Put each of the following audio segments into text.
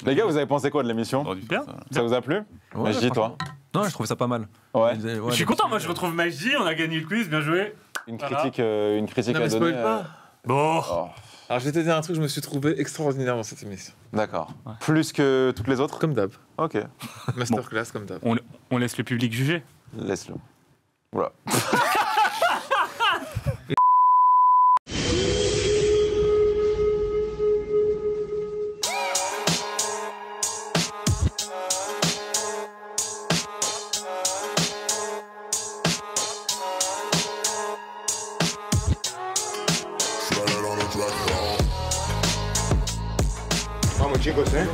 Les gars, vous avez pensé quoi de l'émission? Bien. Ça vous a plu? Ouais, Majdi, toi? Non, je trouvais ça pas mal. Ouais. Je suis content, moi je retrouve Majdi, on a gagné le quiz, bien joué. Une Voilà. critique Non, à mais donner. spoil pas. Bon. Oh, Alors, je vais te dire un truc, je me suis trouvé extraordinaire dans cette émission. d'accord. Plus que toutes les autres? Comme d'hab. Ok. Masterclass, comme d'hab. On laisse le public juger. Laisse-le. Voilà. Vamos chicos, ¿eh?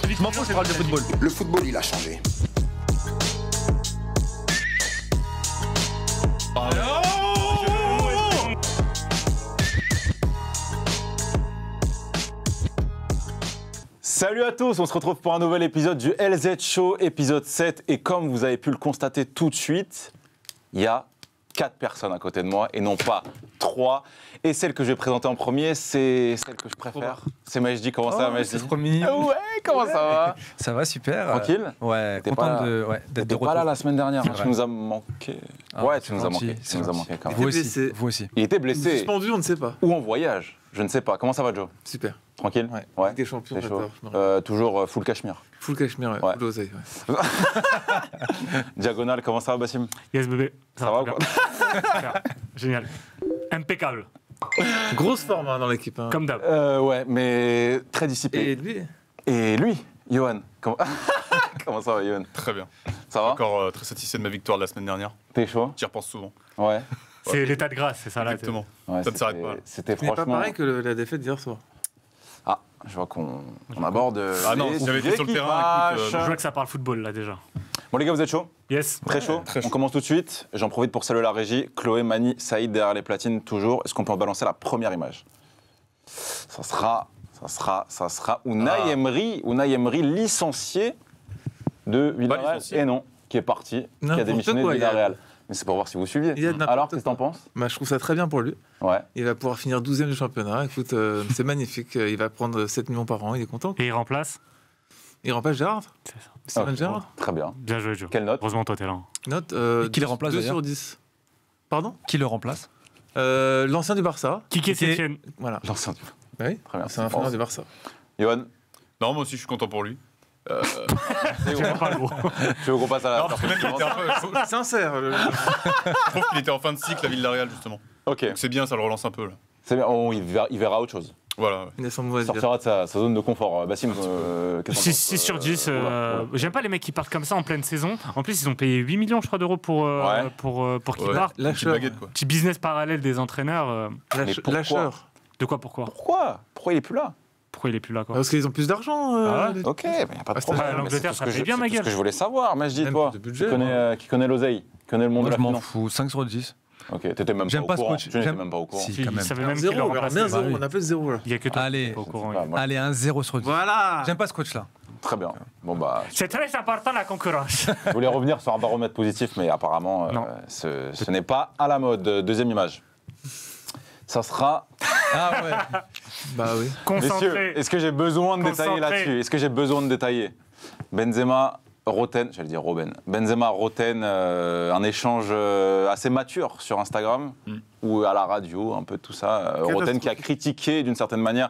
Je m'en fous, je parle de football. Le football, il a changé. Salut à tous, on se retrouve pour un nouvel épisode du LZ Show, épisode 7. Et comme vous avez pu le constater tout de suite, il y a 4 personnes à côté de moi et non pas 3. Et celle que je vais présenter en premier, c'est celle que je préfère. C'est Majdi. Comment ça va, Majdi? C'est trop mignon. Ouais, comment ça va? Ça va, super. Tranquille? Ouais, T'es content pas- d'être de T'étais retour. pas là la semaine dernière, C'est tu vrai. nous as manqué. Ah, Ouais, c'est tu nous as gentil, manqué. c'est Tu nous as gentil. manqué quand même. Vous T'es aussi, blessé. vous aussi. Il était blessé Suspendu, on ne sait pas. ou en voyage, je ne sais pas. Comment ça va, Joe? Super. Tranquille? Ouais. Des champions, C'est chaud. j'adore. je me régale. Toujours full cachemire. Full cachemire, ouais. Ouais. Full oseille, ouais. Diagonale, comment ça va, Bassim? Yes, bébé. Ça va ou très quoi? bien. Super. Génial. Impeccable. Grosse forme hein, dans l'équipe. Hein. Comme d'hab. Ouais, mais très discipliné. Et lui Et lui, Johan, comment... comment ça va, Johan? Très bien. Ça va? Encore très satisfait de ma victoire de la semaine dernière. T'es chaud? J'y repense souvent. Ouais. C'est l'état de grâce, c'est ça là. Exactement. Ouais, Ça ne s'arrête c'était- pas. C'était Ce n'est pas franchement... pareil que la défaite d'hier soir. Ah, je vois qu'on aborde... Ah non, les si j'avais été sur le sujets qui terrain, écoute, fâchent. Je vois que ça parle football là déjà. Bon les gars, vous êtes chauds? Yes. Très chaud. très chaud. On commence tout de suite. J'en profite pour saluer la régie. Chloé, Mani, Saïd derrière les platines toujours. Est-ce qu'on peut en balancer la première image? Ça sera Unai Emery. Unai Emery licencié de Villarreal. licencié. Et non, qui est parti, qui a N'importe démissionné quoi, de il y a- Villarreal. Mais c'est pour voir si vous suiviez. Il y a de n'importe Alors, qu'est-ce que t'en quoi. penses? Bah, je trouve ça très bien pour lui. Ouais. Il va pouvoir finir 12e du championnat. Écoute, c'est magnifique. Il va prendre 7 millions par an. Il est content. Et il remplace. Il remplace Gérard. C'est ça. Steven Ok, Gérard. Très bien. Bien joué, Joe. Quelle note? Heureusement, toi, t'es là. Note Et qui le remplace, 2 d'ailleurs sur 10. Pardon Qui le remplace? L'ancien du Barça. Kiki Qui est- Sétienne. Voilà. L'ancien du- Bah oui. Très bien. C'est un entraîneur du Barça. Johan, Non, moi aussi, je suis content pour lui. J'aime pas le gros. tu veux qu'on passe à la... Non, parce que même, il était un peu- Sincère. je trouve qu'il était en fin de cycle à Villarreal, justement. Ok, Donc c'est bien, ça le relance un peu, là. c'est bien. Il verra autre chose. Voilà. Ouais. Il a son mot à Il dire. sortira de sa zone de confort. Bassim, qu'est-ce que t'en 6 penses? sur 10. Voilà. J'aime pas les mecs qui partent comme ça en pleine saison. En plus, ils ont payé 8 millions, je crois, d'euros pour qu'ils Ouais. partent. Petite Lâcheur. baguette, quoi. Petit business parallèle des entraîneurs. Mais pourquoi? Lâcheur. De quoi, pourquoi? Pourquoi il est plus là? Pourquoi il est plus là, quoi? Parce qu'ils ont plus d'argent. Ah ouais Ok, il n'y a pas de Ah, problème. ouais, mais l'Angleterre, c'est ça tout ce paye que bien, je- ma c'est tout ce gueule. que je voulais savoir, mais je dis Même toi, plus de budget, qui connaît l'oseille, qui connaît le monde Moi, de je la m'en finance. fous. 5 sur 10. Ok, t'étais même pas J'aime au pas ce courant. coach. Tu n'étais J'aime- même pas au courant. Si, Il quand même. savait même qu'il Zéro, le on verra remplaçait. bien zéro. Bah oui. On appelle zéro là. Il y a que toi Allez. qui est pas au courant. Bah, moi, Allez, un 0 sur 10. Voilà. J'aime pas ce coach-là. Très bien. Bon bah, C'est très important la concurrence. je voulais revenir sur un baromètre positif, mais apparemment, Non. ce n'est pas à la mode. Deuxième image. Ça sera... Ah ouais. Bah oui. Messieurs, Concentré. est-ce que j'ai besoin de détailler Concentré. là-dessus? Est-ce que j'ai besoin de détailler? Benzema, Roten, j'allais dire Robben. Benzema, Roten, un échange assez mature sur Instagram ou à la radio, un peu tout ça. Roten qui a critiqué d'une certaine manière,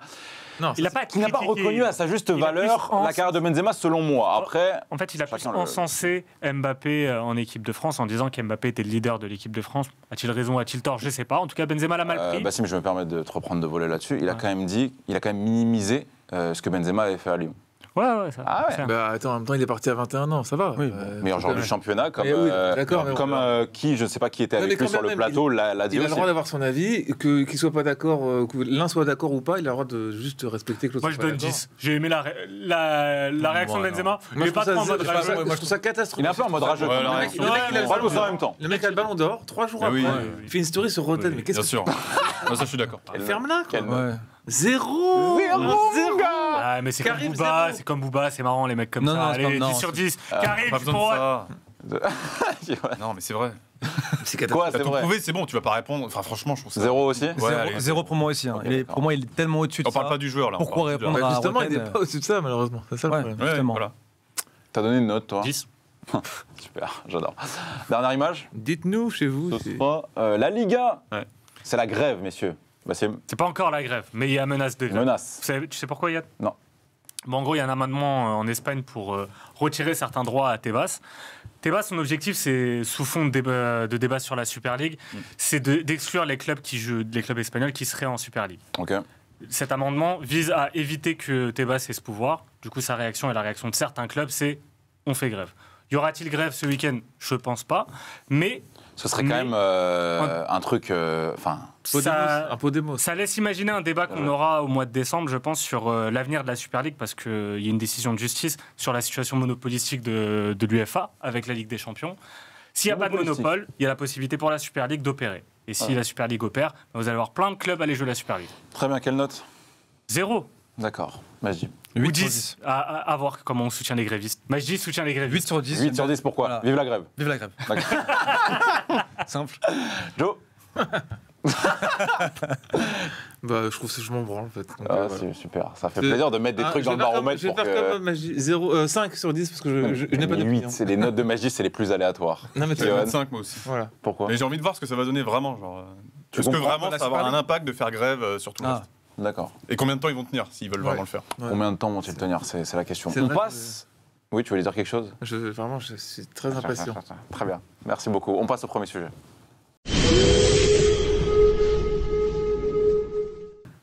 Non, Il n'a pas qui n'a pas critiqué. reconnu à sa juste Il a valeur plus la carrière de Benzema selon moi. Après, En fait, il a plus Chacun le- encensé Mbappé en équipe de France en disant qu'Mbappé était le leader de l'équipe de France. A-t-il raison, a-il tort? Je ne sais pas. En tout cas, Benzema l'a mal pris. Bassim, je me permets de te reprendre de voler là-dessus. Il a Ouais. quand même dit, il a quand même minimisé ce que Benzema avait fait à Lyon. Ouais, ça. Ah ouais. c'est- Bah attends, en même temps, il est parti à 21 ans, ça va. Oui, Meilleur joueur du championnat, comme, Mais oui, d'accord, mais comme qui, je ne sais pas qui était Ouais, avec mais lui quand sur le même, plateau, l'a dit Il a le aussi. droit d'avoir son avis, qu'il soit pas d'accord, que l'un soit d'accord ou pas, il a le droit de juste respecter que l'autre Moi, je soit pas donne d'accord. 10. J'ai aimé la réaction de Moi, Benzema. Moi, Il est je pas trouve trop en ça, mode je trouve ça- rageux. moi, je trouve ça catastrophique. Il est un peu en mode rageux. Ouais, la Le mec, réaction. le mec, il a le Pas ballon tous en même temps. Le mec a le ballon d'or, 3 jours Mais après. oui. Il fait une story sur Rotten, mais qu'est-ce Bien que sûr. Non, ça, je suis d'accord. Ferme-la, quoi. Quelle note? Ouais. Zéro. Zéro, Zéro. gars. Ah, Ouais, mais c'est comme Karim, Booba, zéro. c'est comme Booba, c'est marrant les mecs comme Non, ça. non, c'est Allez, pas- 10 non, sur 10. Pas Karim, besoin pour de ça. Non, mais c'est vrai. C'est Quoi, catastrophique. c'est T'as tout vrai. prouvé, c'est bon, tu vas pas répondre. Enfin, franchement, je trouve ça. 0 aussi Ouais, allez. Zéro pour moi aussi. Hein. Ok, Il est- d'accord. pour moi, il est tellement au-dessus de On parle ça. pas du joueur là. on Pourquoi parle du répondre joueur. à Justement, il Roten, n'est pas au-dessus de ça, malheureusement. C'est ça le Ouais. problème. Ouais, Justement. voilà. T'as donné une note, toi 10. Super, j'adore. Dernière image. Dites-nous chez vous. Ce sera la Liga. Ouais. C'est la grève, messieurs. Bah, c'est une C'est pas encore la grève, mais il y a menace de grève. menace. Tu sais pourquoi, Yann? Non. Bon, en gros, il y a un amendement en Espagne pour retirer certains droits à Tebas. Tebas, son objectif, c'est, sous fond de débat sur la Super League, c'est d'exclure les clubs les clubs espagnols qui seraient en Super League. Ok. Cet amendement vise à éviter que Tebas ait ce pouvoir. Du coup, sa réaction et la réaction de certains clubs, c'est on fait grève. Y aura-t-il grève ce week-end? Je pense pas. Mais Ce serait quand Mais- même un truc. Enfin, ça, Podemos. ça laisse imaginer un débat qu'on aura au mois de décembre, je pense, sur l'avenir de la Super League, parce qu'il y a une décision de justice sur la situation monopolistique de l'UEFA avec la Ligue des Champions. S'il n'y a pas de Monopolistique. monopole, il y a la possibilité pour la Super League d'opérer. Et si Ouais. la Super League opère, vous allez avoir plein de clubs à aller jouer la Super League. très bien, quelle note 0 D'accord. Vas-y. ou 8 sur 10, 10. à voir comment on soutient les grévistes. Moi, je dis soutient les 8 grévistes. sur 10. 8 sur 10, pourquoi Voilà. Vive la grève. Vive la grève. D'accord. Simple. Joe Bah, je trouve que je m'en branle en fait. Donc, Ah, voilà. c'est super. Ça fait C'est- plaisir de mettre des Ah, trucs je dans vais le faire baromètre Je vais pour faire que. comme Magie. 5 sur 10 parce que je n'ai pas Les de 8, c'est les notes de magie, c'est les plus aléatoires. Non, mais C'est tu Johan. 25 moi aussi. Voilà. Pourquoi Mais j'ai envie de voir ce que ça va donner vraiment. Genre, Tu est-ce que comprends vraiment la ça va avoir Super un impact de faire grève sur tout le Ah. reste D'accord. Et combien de temps ils vont tenir s'ils veulent Ouais. vraiment le faire Ouais. Combien de temps vont-ils tenir C'est la question. C'est On vrai passe. Oui, tu voulais dire quelque chose Vraiment, je suis très impatient. Très bien. Merci beaucoup. On passe au premier sujet.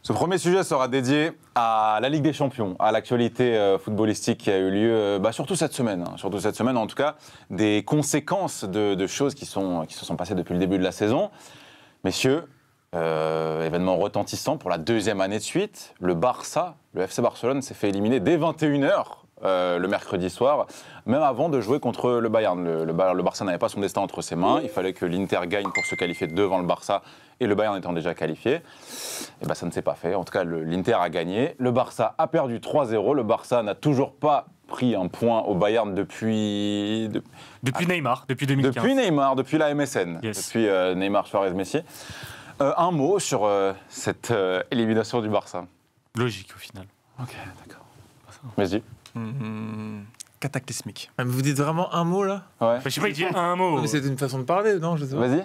Ce premier sujet sera dédié à la Ligue des Champions, à l'actualité footballistique qui a eu lieu, surtout cette semaine. Surtout cette semaine, en tout cas, des conséquences de choses qui se sont passées depuis le début de la saison. Messieurs, événement retentissant pour la deuxième année de suite. Le Barça, le FC Barcelone, s'est fait éliminer dès 21h le mercredi soir, même avant de jouer contre le Bayern. Le Barça n'avait pas son destin entre ses mains. Il fallait que l'Inter gagne pour se qualifier devant le Barça, et le Bayern étant déjà qualifié. Et ça ne s'est pas fait. En tout cas, l'Inter a gagné. Le Barça a perdu 3-0. Le Barça n'a toujours pas pris un point au Bayern depuis Neymar, depuis 2015. depuis Neymar, depuis la MSN, Yes. depuis Neymar, Suarez, Messi. Un mot sur cette élimination du Barça. Logique au final. Ok, d'accord. Vas-y. Cataclysmique. Ah, mais vous dites vraiment un mot là Ouais. Je sais pas, il dit un mot. Non, mais c'est une façon de parler, non je sais pas. Vas-y.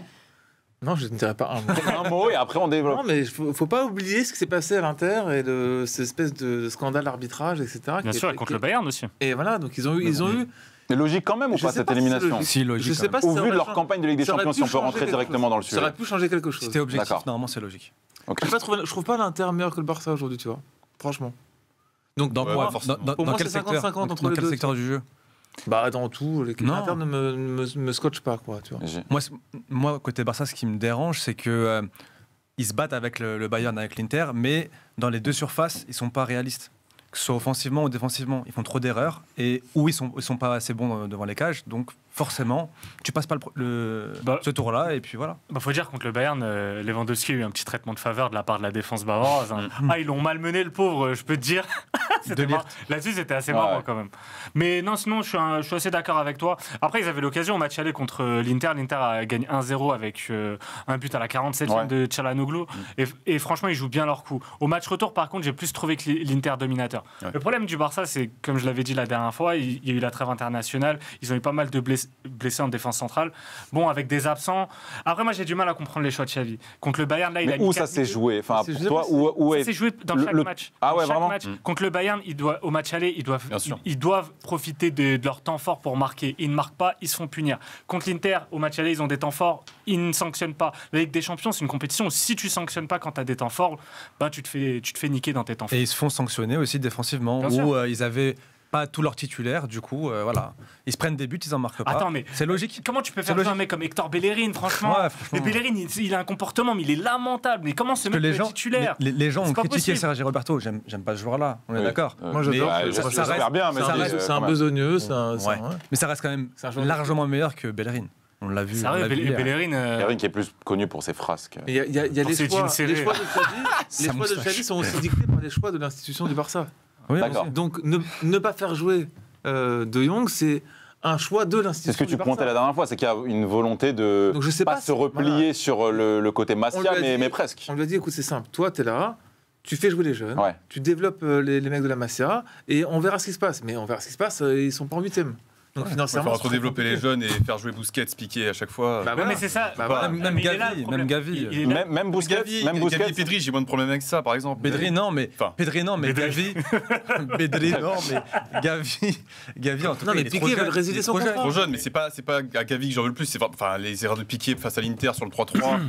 Non, je ne dirais pas un mot. Un mot et après on développe. Non, mais faut pas oublier ce qui s'est passé à l'Inter et cette espèce de scandale d'arbitrage, etc. Bien sûr, et contre le Bayern aussi. Et voilà, donc ils ont eu. C'est logique quand même ou Je pas sais cette pas si c'est élimination logique. Si, logique. Je sais pas si Au ça vu de aurait leur changé- campagne de Ligue des ça aurait Champions, pu si on peut changer rentrer quelque directement chose. dans le Ça sujet. aurait pu changer quelque chose. C'était objectif, D'accord. normalement c'est logique. Ok. Je trouve pas l'Inter meilleur que le Barça aujourd'hui, tu vois. Franchement. Donc, Dans Ouais, quoi pas forcément. Dans Pour moi, quel c'est secteur 50-50 Dans entre dans les quel deux, secteur du jeu bah, dans tout, l'équipe Non. interne ne me scotche pas, quoi, tu vois. Moi, côté Barça, ce qui me dérange, c'est que ils se battent avec le Bayern, avec l'Inter, mais dans les deux surfaces, ils sont pas réalistes. Que ce soit offensivement ou défensivement, ils font trop d'erreurs et ou ils sont pas assez bons devant les cages. Donc forcément, tu passes pas ce tour-là et puis voilà. Faut dire contre le Bayern, Lewandowski a eu un petit traitement de faveur de la part de la défense bavaroise. Hein. Ah, ils l'ont malmené le pauvre, je peux te dire. C'était marrant. Là-dessus, c'était assez marrant Ouais. quand même. Mais non, sinon, je suis assez d'accord avec toi. Après, ils avaient l'occasion au match aller contre l'Inter. L'Inter a gagné 1-0 avec un but à la 47e Ouais. de Çalhanoğlu. Et franchement, ils jouent bien leur coup. Au match retour, par contre, j'ai plus trouvé que l'Inter dominateur. Ouais. Le problème du Barça, c'est, comme je l'avais dit la dernière fois, il y a eu la trêve internationale. Ils ont eu pas mal de blessés en défense centrale. Bon, avec des absents. Après, moi, j'ai du mal à comprendre les choix de Xavi. Contre le Bayern, là, il a Mais mis où ça 4 s'est minutes. joué enfin, C'est- pour je sais toi, pas si- où Ça est s'est joué dans chaque match. Ah Dans ouais, chaque vraiment match. Contre le Bayern, au match aller, Bien sûr. ils doivent profiter de leur temps fort pour marquer. Ils ne marquent pas, ils se font punir. Contre l'Inter, au match aller, ils ont des temps forts, ils ne sanctionnent pas. La Ligue des Champions, c'est une compétition où si tu sanctionnes pas quand tu as des temps forts, tu te fais niquer dans tes temps forts. Et ils se font sanctionner aussi défensivement, Bien sûr. où ils avaient pas tous leurs titulaires, du coup, voilà. Ils se prennent des buts, ils en marquent pas. Attends, mais c'est logique. comment tu peux C'est faire jouer un logique. mec comme Hector Bellerin, franchement Ouais, Mais franchement. Bellerin, il a un comportement, mais il est lamentable. Mais comment ce Parce que mec peut être titulaire les gens C'est ont pas critiqué possible. Sergio Roberto. J'aime pas ce joueur-là. On est Oui. d'accord. Moi, j'adore. Ouais, ça j'espère reste- bien, mais ça dis, reste- C'est un quand même. besogneux, c'est un. Ouais. Mais ça reste quand même C'est un joueur largement meilleur que Bellerin. On l'a vu. C'est on vrai, l'a vu hier. Bellerin. Bellerin qui est plus connu pour ses frasques. Il y a Pour les ses choix, jeans serrés. les choix de Xavi, les Sa choix de moustache. Xavi sont aussi dictés par les choix de l'institution du Barça. Oui, D'accord. aussi. Donc ne pas faire jouer De Jong, c'est un choix de l'institution. C'est ce que tu du Barça. pointais la dernière fois, c'est qu'il y a une volonté de Donc je sais pas se replier voilà. sur le côté On Masia, lui a dit- mais presque. On lui a dit, écoute, c'est simple. Toi, tu es là, tu fais jouer les jeunes, Ouais. tu développes les mecs de la Masia, et on verra ce qui se passe. Mais on verra ce qui se passe, ils sont pas en 8e. Donc Il financièrement. faut c'est très développer les compliqué. jeunes et faire jouer Busquets, Piqué à chaque fois. Bah Ouais, voilà. mais c'est ça. Bah voilà. Même Mais il est là, Gavi, le problème. même Gavi. Il est là. Même Busquets, Gavi, même Gavi et Busquets. Pedri, j'ai moins de problèmes avec ça, par exemple. Pedri, non, mais Enfin, Pedri, non, mais Pedri. Gavi, Pedri, non, mais Gavi, en tout Non, cas, mais il est Piqué trop veut jeune. le résilier Il est son trop jeune. contrat. trop jeune, mais c'est pas à Gavi que j'en veux le plus. C'est enfin les erreurs de Piqué face à l'Inter sur le 3-3.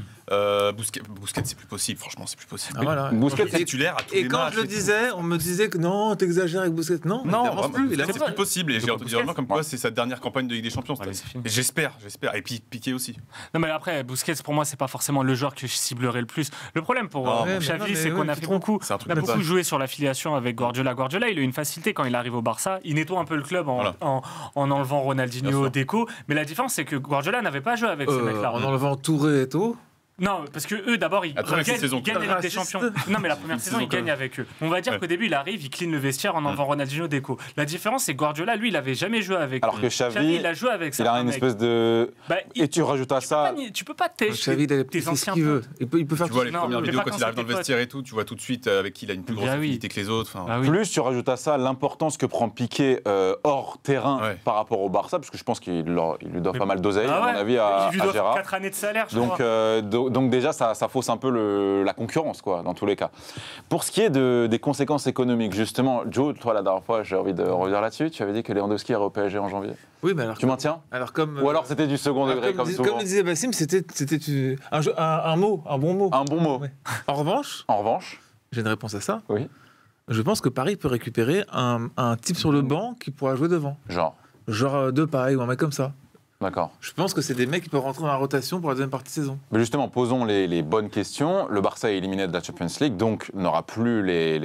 Busquets, c'est plus possible. Franchement, c'est plus possible. Ah, voilà. Busquets, C'est titulaire à tous Et les quand matchs. je le et tout. disais, on me disait que non, t'exagères avec Busquets. Non, Non, il avance vraiment, plus. Il a c'est plus possible. Et j'ai entendu Busquets. dire comme quoi c'est sa dernière campagne de Ligue des Champions. Ouais, mais c'est fini. Et j'espère. Et puis Piqué aussi. Non, mais après, Busquets, pour moi, c'est pas forcément le joueur que je ciblerais le plus. Le problème pour Non, mais Xavi, non, mais c'est ouais, qu'on a tu fait te trompes. beaucoup. C'est un truc On a de beaucoup base. joué sur l'affiliation avec Guardiola. Guardiola, il a une facilité quand il arrive au Barça. Il nettoie un peu le club Voilà. en enlevant Bien Ronaldinho, sûr. Deco. Mais la différence, c'est que Guardiola n'avait pas joué avec ces mecs-là. En enlevant Touré et tout. Non, parce que eux, d'abord, ils Après, cette saison. gagnent la Ligue des Raciste. Champions. Non, mais la première Une saison, saison, ils gagnent quand avec eux. On va dire Ouais. qu'au début, il arrive, il clean le vestiaire en enlevant Ronaldinho, Deco. La différence, c'est que Guardiola, lui, il avait jamais joué avec Alors eux. que Xavi, Xavi, il a joué avec ça. il a une espèce de. Et tu rajoutes à ça. Tu peux pas tester Xavi, il a tes fait ce anciens qu'il veut. potes. Il peut faire Tu vois les Non, premières mais vidéos pas quand quand il arrive dans c'est le tes vestiaire et tout, tu vois tout de suite avec qui il a une plus grosse Bah oui. affinité que les autres. Enfin, Ah oui. Plus tu rajoutes à ça l'importance que prend Piqué hors terrain Ouais. par rapport au Barça, parce que je pense qu'il lui doit Mais- pas mal d'oseille, Ah à ouais. mon avis, à Il lui doit Gérard. 4 années de salaire, je Donc, crois. donc déjà, ça fausse un peu la concurrence, quoi, dans tous les cas. Pour ce qui est des conséquences économiques, justement, Joe, toi, la dernière fois, j'ai envie de revenir là-dessus. Tu avais dit que Lewandowski irait au PSG en janvier. Oui, mais alors. Tu maintiens Alors comme. Ou alors c'était du second degré, comme souvent. Comme le disait Bassim, c'était un mot, un bon mot. Un bon mot. Ouais. En revanche, En revanche, j'ai une réponse à ça. oui, Je pense que Paris peut récupérer un type sur le banc qui pourra jouer devant. genre, Genre Depay ou un mec comme ça. d'accord. Je pense que c'est des mecs qui peuvent rentrer dans la rotation pour la deuxième partie de saison. Mais justement, posons les bonnes questions. Le Barça est éliminé de la Champions League, donc n'aura plus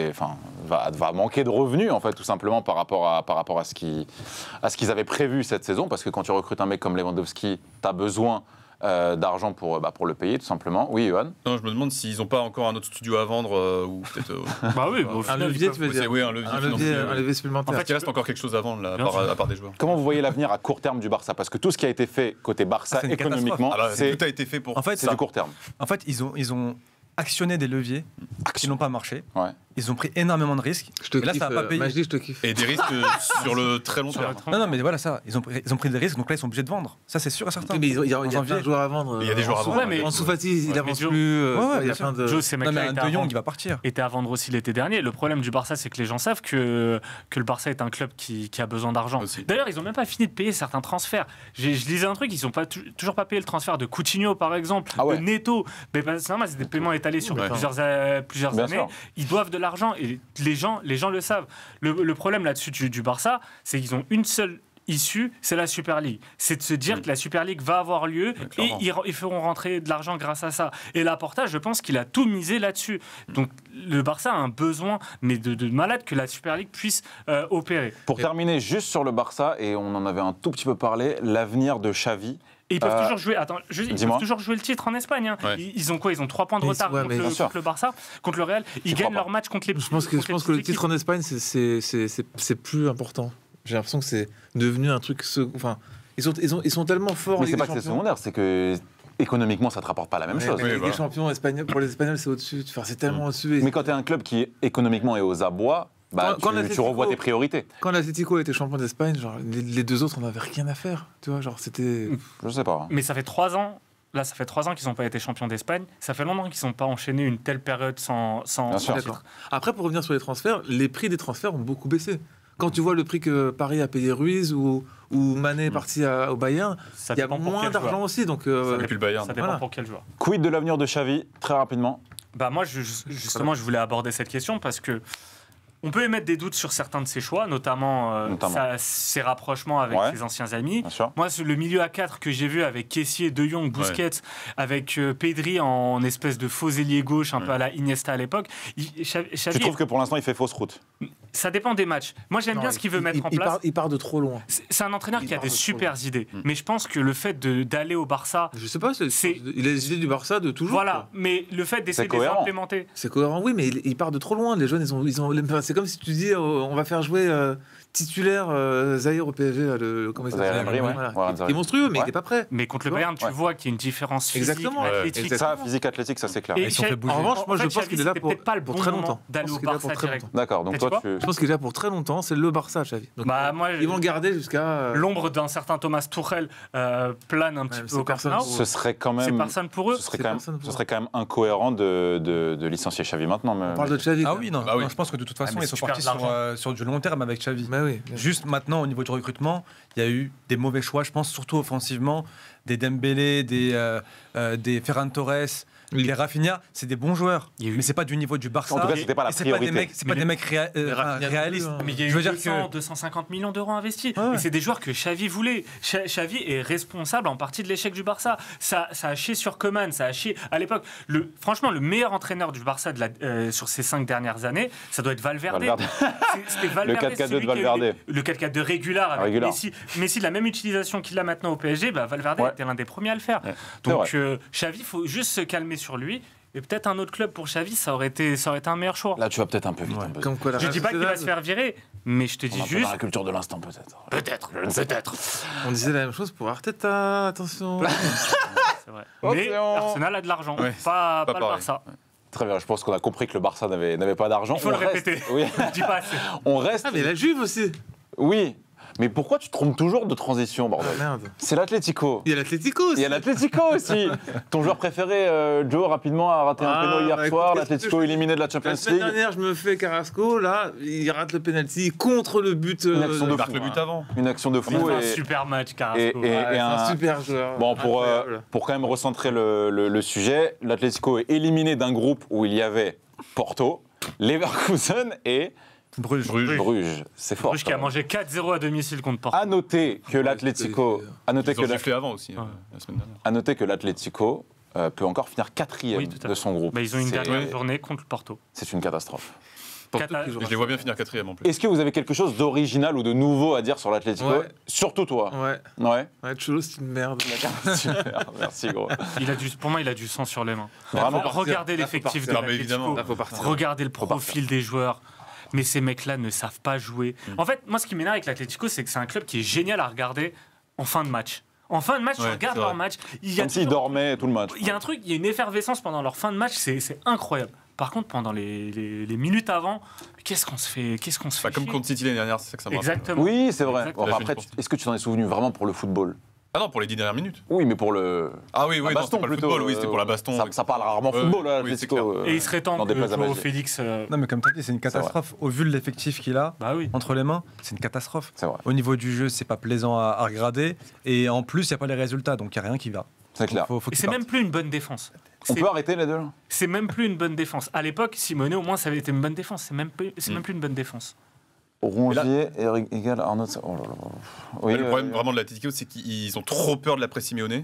enfin, va manquer de revenus, en fait, tout simplement par rapport à ce qu'ils avaient prévu cette saison, parce que quand tu recrutes un mec comme Lewandowski, tu as besoin d'argent pour le payer, tout simplement. Oui, Johan. non, je me demande s'ils n'ont pas encore un autre studio à vendre ou peut-être. Bah oui, au Un final, levier, ils tu peuvent- veux dire Oui, un levier un financier, levier, ouais. un levier supplémentaire. En Parce qu'il reste encore quelque chose à vendre, là, Bien sûr. à part des joueurs. Comment vous voyez l'avenir à court terme du Barça? Parce que tout ce qui a été fait côté Barça, c'est une économiquement, Alors, c'est tout a été fait pour. En fait, du court terme. En fait, ils ont actionné des leviers qui n'ont pas marché. Ouais. Ils ont pris énormément de risques. Je te Et là, kiffe. ça va pas payer. Majdi, je te kiffe. Et des risques sur le très long Sur le terme. tronc. Non, mais voilà ça. Ils ont pris des risques, donc là, ils sont obligés de vendre. Ça, c'est sûr et certain. Oui, mais il y a En plein janvier. de joueurs à vendre. Il y a des joueurs à vendre, Ouais, mais- En Soufati, il Ouais, avance mais Joe- plus. Ouais, ouais, il y bien a sûr. plein de. Joe, ces Non, mais mecs-là un étaient De à Jong, vendre. il va partir. Était à vendre aussi l'été dernier. Le problème du Barça, c'est que les gens savent que le Barça est un club qui a besoin d'argent. Aussi. D'ailleurs, ils n'ont même pas fini de payer certains transferts. Je lisais un truc, ils n'ont toujours pas payé le transfert de Coutinho, par exemple, Ah ouais. de Neto. Mais c'est normal, c'est des paiements étalés sur Ouais. plusieurs Bien années. sûr. Ils doivent de l'argent et les gens le savent. Le problème là-dessus du Barça, c'est qu'ils ont une seule issue, c'est la Super League. C'est de se dire que la Super League va avoir lieu et clairement. ils feront rentrer de l'argent grâce à ça. Et Laporta, je pense qu'il a tout misé là-dessus. Donc le Barça a un besoin, mais de malade, que la Super League puisse opérer. Pour terminer juste sur le Barça, et on en avait un tout petit peu parlé, l'avenir de Xavi. Et ils peuvent toujours jouer. Attends, ils dis-moi. peuvent toujours jouer le titre en Espagne. Hein. Ouais. Ils ont quoi? Ils ont 3 points de Mais retard ouais, contre, mais le, bien sûr. contre le Barça, contre le Real. Ils crois gagnent pas. leur match contre les. Je pense que le titre en Espagne, c'est plus important. J'ai l'impression que c'est devenu un truc. Enfin, ils sont tellement forts. en Mais c'est Ligue pas des que c'est Champions. secondaire, c'est que économiquement, ça te rapporte pas la même Ouais, chose. mais Oui, la Ligue voilà. des Champions espagnols, pour les Espagnols, c'est au-dessus. Enfin, c'est tellement au-dessus. Et Mais quand tu es un club qui économiquement est aux abois, bah, Quand tu l'Atlético- revois tes priorités. quand l'Atlético était champion d'Espagne, genre les deux autres, on n'avait rien à faire. Tu vois, genre c'était. Je sais pas. Mais ça fait 3 ans. Là, ça fait 3 ans qu'ils n'ont pas été champions d'Espagne. Ça fait longtemps qu'ils n'ont pas enchaîné une telle période sans Bien sûr. titre. D'accord. Après, pour revenir sur les transferts, les prix des transferts ont beaucoup baissé. Quand tu vois le prix que Paris a payé Ruiz ou Mané est parti au Bayern, Ça il y a dépend pour moins quel d'argent joueur. aussi. Donc, Et puis le Bayern. Ça dépend Voilà. pour quel joueur. Quid de l'avenir de Xavi, très rapidement. Bah moi, justement, je voulais aborder cette question parce que on peut émettre des doutes sur certains de ses choix, notamment, ses rapprochements avec Ouais. ses anciens amis. Bien sûr. Moi, le milieu à 4 que j'ai vu avec Kessié, De Jong, Busquets, avec Pedri en espèce de faux ailier gauche, un peu à la Iniesta à l'époque, Xavi, Tu trouves que pour l'instant, il fait fausse route? ça dépend des matchs. Moi, j'aime bien ce qu'il veut mettre en place. Il part de trop loin. C'est un entraîneur il qui a part des de trop super idées. Mais je pense que le fait d'aller au Barça, Je sais pas, C'est- il a les idées du Barça de toujours. voilà. quoi. Mais le fait d'essayer de les cohérent. implémenter. C'est cohérent, oui, mais il part de trop loin. Les jeunes, ils ont, c'est comme si tu dis on va faire jouer titulaire Zahir au PSG, là, comment il s'appelle Zahir Emery, ouais. Voilà. Ouais, Qui est monstrueux, mais ouais. il n'est pas prêt. Mais contre le Ouais. Bayern, tu vois qu'il y a une différence physique, Exactement. athlétique. Ça, physique athlétique, ça c'est clair. Et Ils se sont fait bouger. En revanche, moi, en je fait, pense Xavi, qu'il est là c'était pour peut-être pas le pour bon très moment longtemps. d'aller Je au pense qu'il est là Barça pour très direct. longtemps. D'accord, donc Tu toi, vois tu. Je pense qu'il est là pour très longtemps. C'est le Barça, Xavi. Donc, Bah, moi, ils vont le garder jusqu'à. l'ombre d'un certain Thomas Tuchel plane un petit mais peu c'est au Camp personne Nou. pour Ce serait quand C'est même. personne pour eux. Ce serait C'est quand même, personne pour ce serait quand même incohérent de licencier Xavi maintenant. On parle de Xavi. Ah quoi. oui, non, Ah oui. non, je pense que de toute façon, mais ils si sont tu perds partis de l'argent. sur du long terme avec Xavi. Bah oui. Juste maintenant, au niveau du recrutement, il y a eu des mauvais choix, je pense, surtout offensivement. Des Dembélé, des Ferran Torres, Oui. des Rafinha, c'est des bons joueurs. Il y a eu- Mais c'est pas du niveau du Barça. En tout cas, c'était pas la Et c'est pas des priorité. mecs, c'est pas des mecs Rafinha réalistes. non plus, hein. Mais il y a eu Je veux dire 200, que- 250 millions d'euros investis. Ouais, ouais. Et c'est des joueurs que Xavi voulait. Xavi est responsable en partie de l'échec du Barça. Ça a chié sur Koeman, ça a chié à l'époque. Franchement, le meilleur entraîneur du Barça sur ces 5 dernières années, ça doit être Valverde. Valverde. C'était Valverde. Le 4-4-2 c'est lui de qui a eu Valverde. Le 4-4-2 régular avec Régular. Messi. Messi, la même utilisation qu'il a maintenant au PSG, bah, Valverde Ouais. était l'un des premiers à le faire. Ouais. Donc C'est Xavi, il faut juste se calmer sur lui. Et peut-être un autre club pour Xavi, ça aurait été un meilleur choix. Là, tu vas peut-être un peu vite. Ouais. un peu. Comme quoi, la Je Real dis pas qu'il va Sociedad, se faire virer, mais je te On dis est un peu dans juste. la culture de l'instant, peut-être. Peut-être, peut-être. On disait la même chose pour Arteta, attention. C'est vrai. Mais Océan. Arsenal a de l'argent, Ouais, pas le pareil. Barça. Très bien, je pense qu'on a compris que le Barça n'avait pas d'argent. Il faut On le reste- répéter. Oui, Je dis pas assez. on reste. Ah, mais la Juve aussi. Oui, mais pourquoi tu te trompes toujours de transition, Ah, bordel merde. C'est l'Atlético. Il y a l'Atlético aussi. Il y a l'Atlético aussi. Ton joueur préféré, Joe, rapidement, a raté un Ah, péno hier bah, soir. écoute, L'Atlético qu'est-ce que éliminé de la La Champions semaine League. dernière, je me fais Carrasco. Là, il rate le penalty contre le but. Une action de Il marque fou. le but avant. Une action de Il fou. fait un Et, super match, et- Carrasco. et- Ouais, c'est un un- super joueur. Bon, Incroyable. pour quand même recentrer le sujet, l'Atlético est éliminé d'un groupe où il y avait Porto, Leverkusen et Bruges. Bruges. C'est fort. Bruges qui a quand même. mangé 4-0 à domicile contre Porto. À noter que l'Atlético, à noter Ils que ont la- giflé avant aussi, la semaine dernière. à noter que l'Atlético peut encore finir quatrième Oui, tout à de fait. son groupe. Bah, ils ont une C'est- dernière journée contre Porto. C'est une catastrophe. Porto Cata- qui jouera Et je les vois bien finir quatrième en plus. Est-ce que vous avez quelque chose d'original ou de nouveau à dire sur l'Atlético? Ouais. Surtout toi. Ouais, Ouais. ouais, Cholo, c'est une merde. Super, merci gros. Pour moi, il a du sang sur les mains. Vraiment. Regardez Là, faut l'effectif de partir. Non, mais évidemment. l'Atlético. Là, faut partir. Regardez le profil des joueurs. Mais ces mecs-là ne savent pas jouer. En fait, moi, ce qui m'énerve avec l'Atlético, c'est que c'est un club qui est génial à regarder en fin de match. En fin de match, tu Ouais, regardes c'est leur vrai. match. Il y a Comme s'ils toujours- dormaient tout le match. Il y a un truc, il y a une effervescence pendant leur fin de match, c'est incroyable. Par contre, pendant les minutes avant, qu'est-ce qu'on se fait Bah, comme chier. contre City l'année dernière, c'est ça que ça me rappelle. Exactement. Oui, c'est vrai. Exactement. Enfin, Là, après, je pense. est-ce que tu t'en es souvenu vraiment pour le football? Ah non, pour les 10 dernières minutes. Oui, mais pour le. Ah oui, la oui, non, baston c'était pas le plutôt. football, oui, c'était pour la baston. Ça parle rarement Ouais, football, oui, l'Atlético. c'est clair. Et il serait temps n'en que déplaise à Joao Basier. Félix. Non, mais comme tu as dit, c'est une catastrophe. Au vu de l'effectif qu'il a Bah oui. entre les mains, c'est une catastrophe. C'est vrai, Au niveau du jeu, c'est pas plaisant à regarder. Et en plus, il n'y a pas les résultats, donc il n'y a rien qui va. c'est clair. Faut Et qu'il c'est parte. même plus une bonne défense. On C'est- peut arrêter les deux là? C'est même plus une bonne défense. À l'époque, Simone, au moins, ça avait été une bonne défense. C'est même plus une bonne défense. Rongier égale Arnaud. Oh là là. Oui, Le problème vraiment de l'Atlético, c'est qu'ils ont trop peur de la presse Simeone.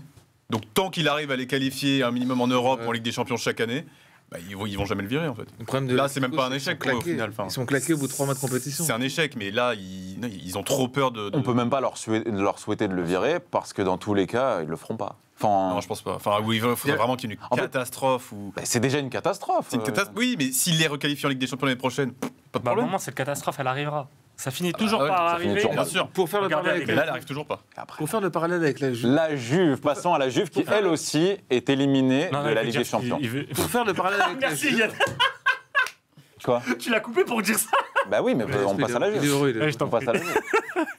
Donc tant qu'il arrive à les qualifier un minimum en Europe, Ouais. en Ligue des Champions chaque année, bah, ils vont jamais le virer en fait. Le problème de Là, c'est même pas un l'Atlético, échec, c'est qu'ils quoi, au sont final, claqués. enfin. Ils sont claqués au bout de 3 mois de compétition. C'est un échec, mais là, ils ont trop peur de. On peut même pas leur souhaiter de le virer parce que dans tous les cas, ils le feront pas. Enfin, Non, je pense pas. Enfin, oui, il faudrait vraiment qu'il y ait une En fait- catastrophe. Ou... bah, c'est déjà une catastrophe. C'est une catastrophe. Oui, mais s'il les requalifie en Ligue des Champions l'année prochaine, pas de Bah, à un problème. moment, cette catastrophe, elle arrivera. Ça finit toujours ouais, par ça finit arriver. toujours Bien sûr. Pour faire le Regardez parallèle avec Mais avec là, la- elle arrive toujours pas. Après. pour faire le parallèle avec la Juve. La Juve, passons à la Juve qui, elle aussi, est éliminée Non, non, de il la veut Ligue dire des Champions. qu'il veut- Pour faire le parallèle avec la Merci, Juve. Yann. Quoi? Tu l'as coupé pour dire ça. Bah oui, mais on passe à la Il est Juve. heureux, il est Ouais, heureux. je t'en On passe à la Juve.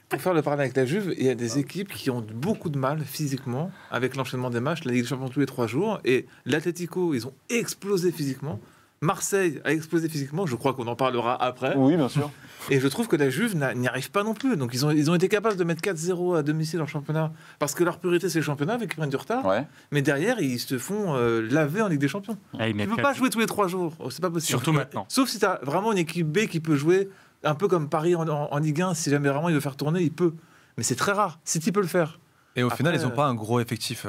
Pour faire le parallèle avec la Juve, il y a des équipes qui ont beaucoup de mal physiquement avec l'enchaînement des matchs. La Ligue des Champions tous les 3 jours. Et l'Atlético, ils ont explosé physiquement. Marseille a explosé physiquement. Je crois qu'on en parlera après. Oui, bien sûr. Et je trouve que la Juve n'y arrive pas non plus. Donc ils ont été capables de mettre 4-0 à domicile en championnat. Parce que leur priorité, c'est le championnat, avec qu'ils prennent du retard. Ouais. Mais derrière, ils se font laver en Ligue des Champions. Ah, ils Tu mettent peux pas jouer tous les 3 jours. Oh, c'est pas possible. Surtout maintenant. Sauf si tu as vraiment une équipe B qui peut jouer un peu comme Paris en Ligue 1. Si jamais vraiment il veut faire tourner, il peut. Mais c'est très rare. City peut le faire. Et au final, Après, ils n'ont pas un gros effectif.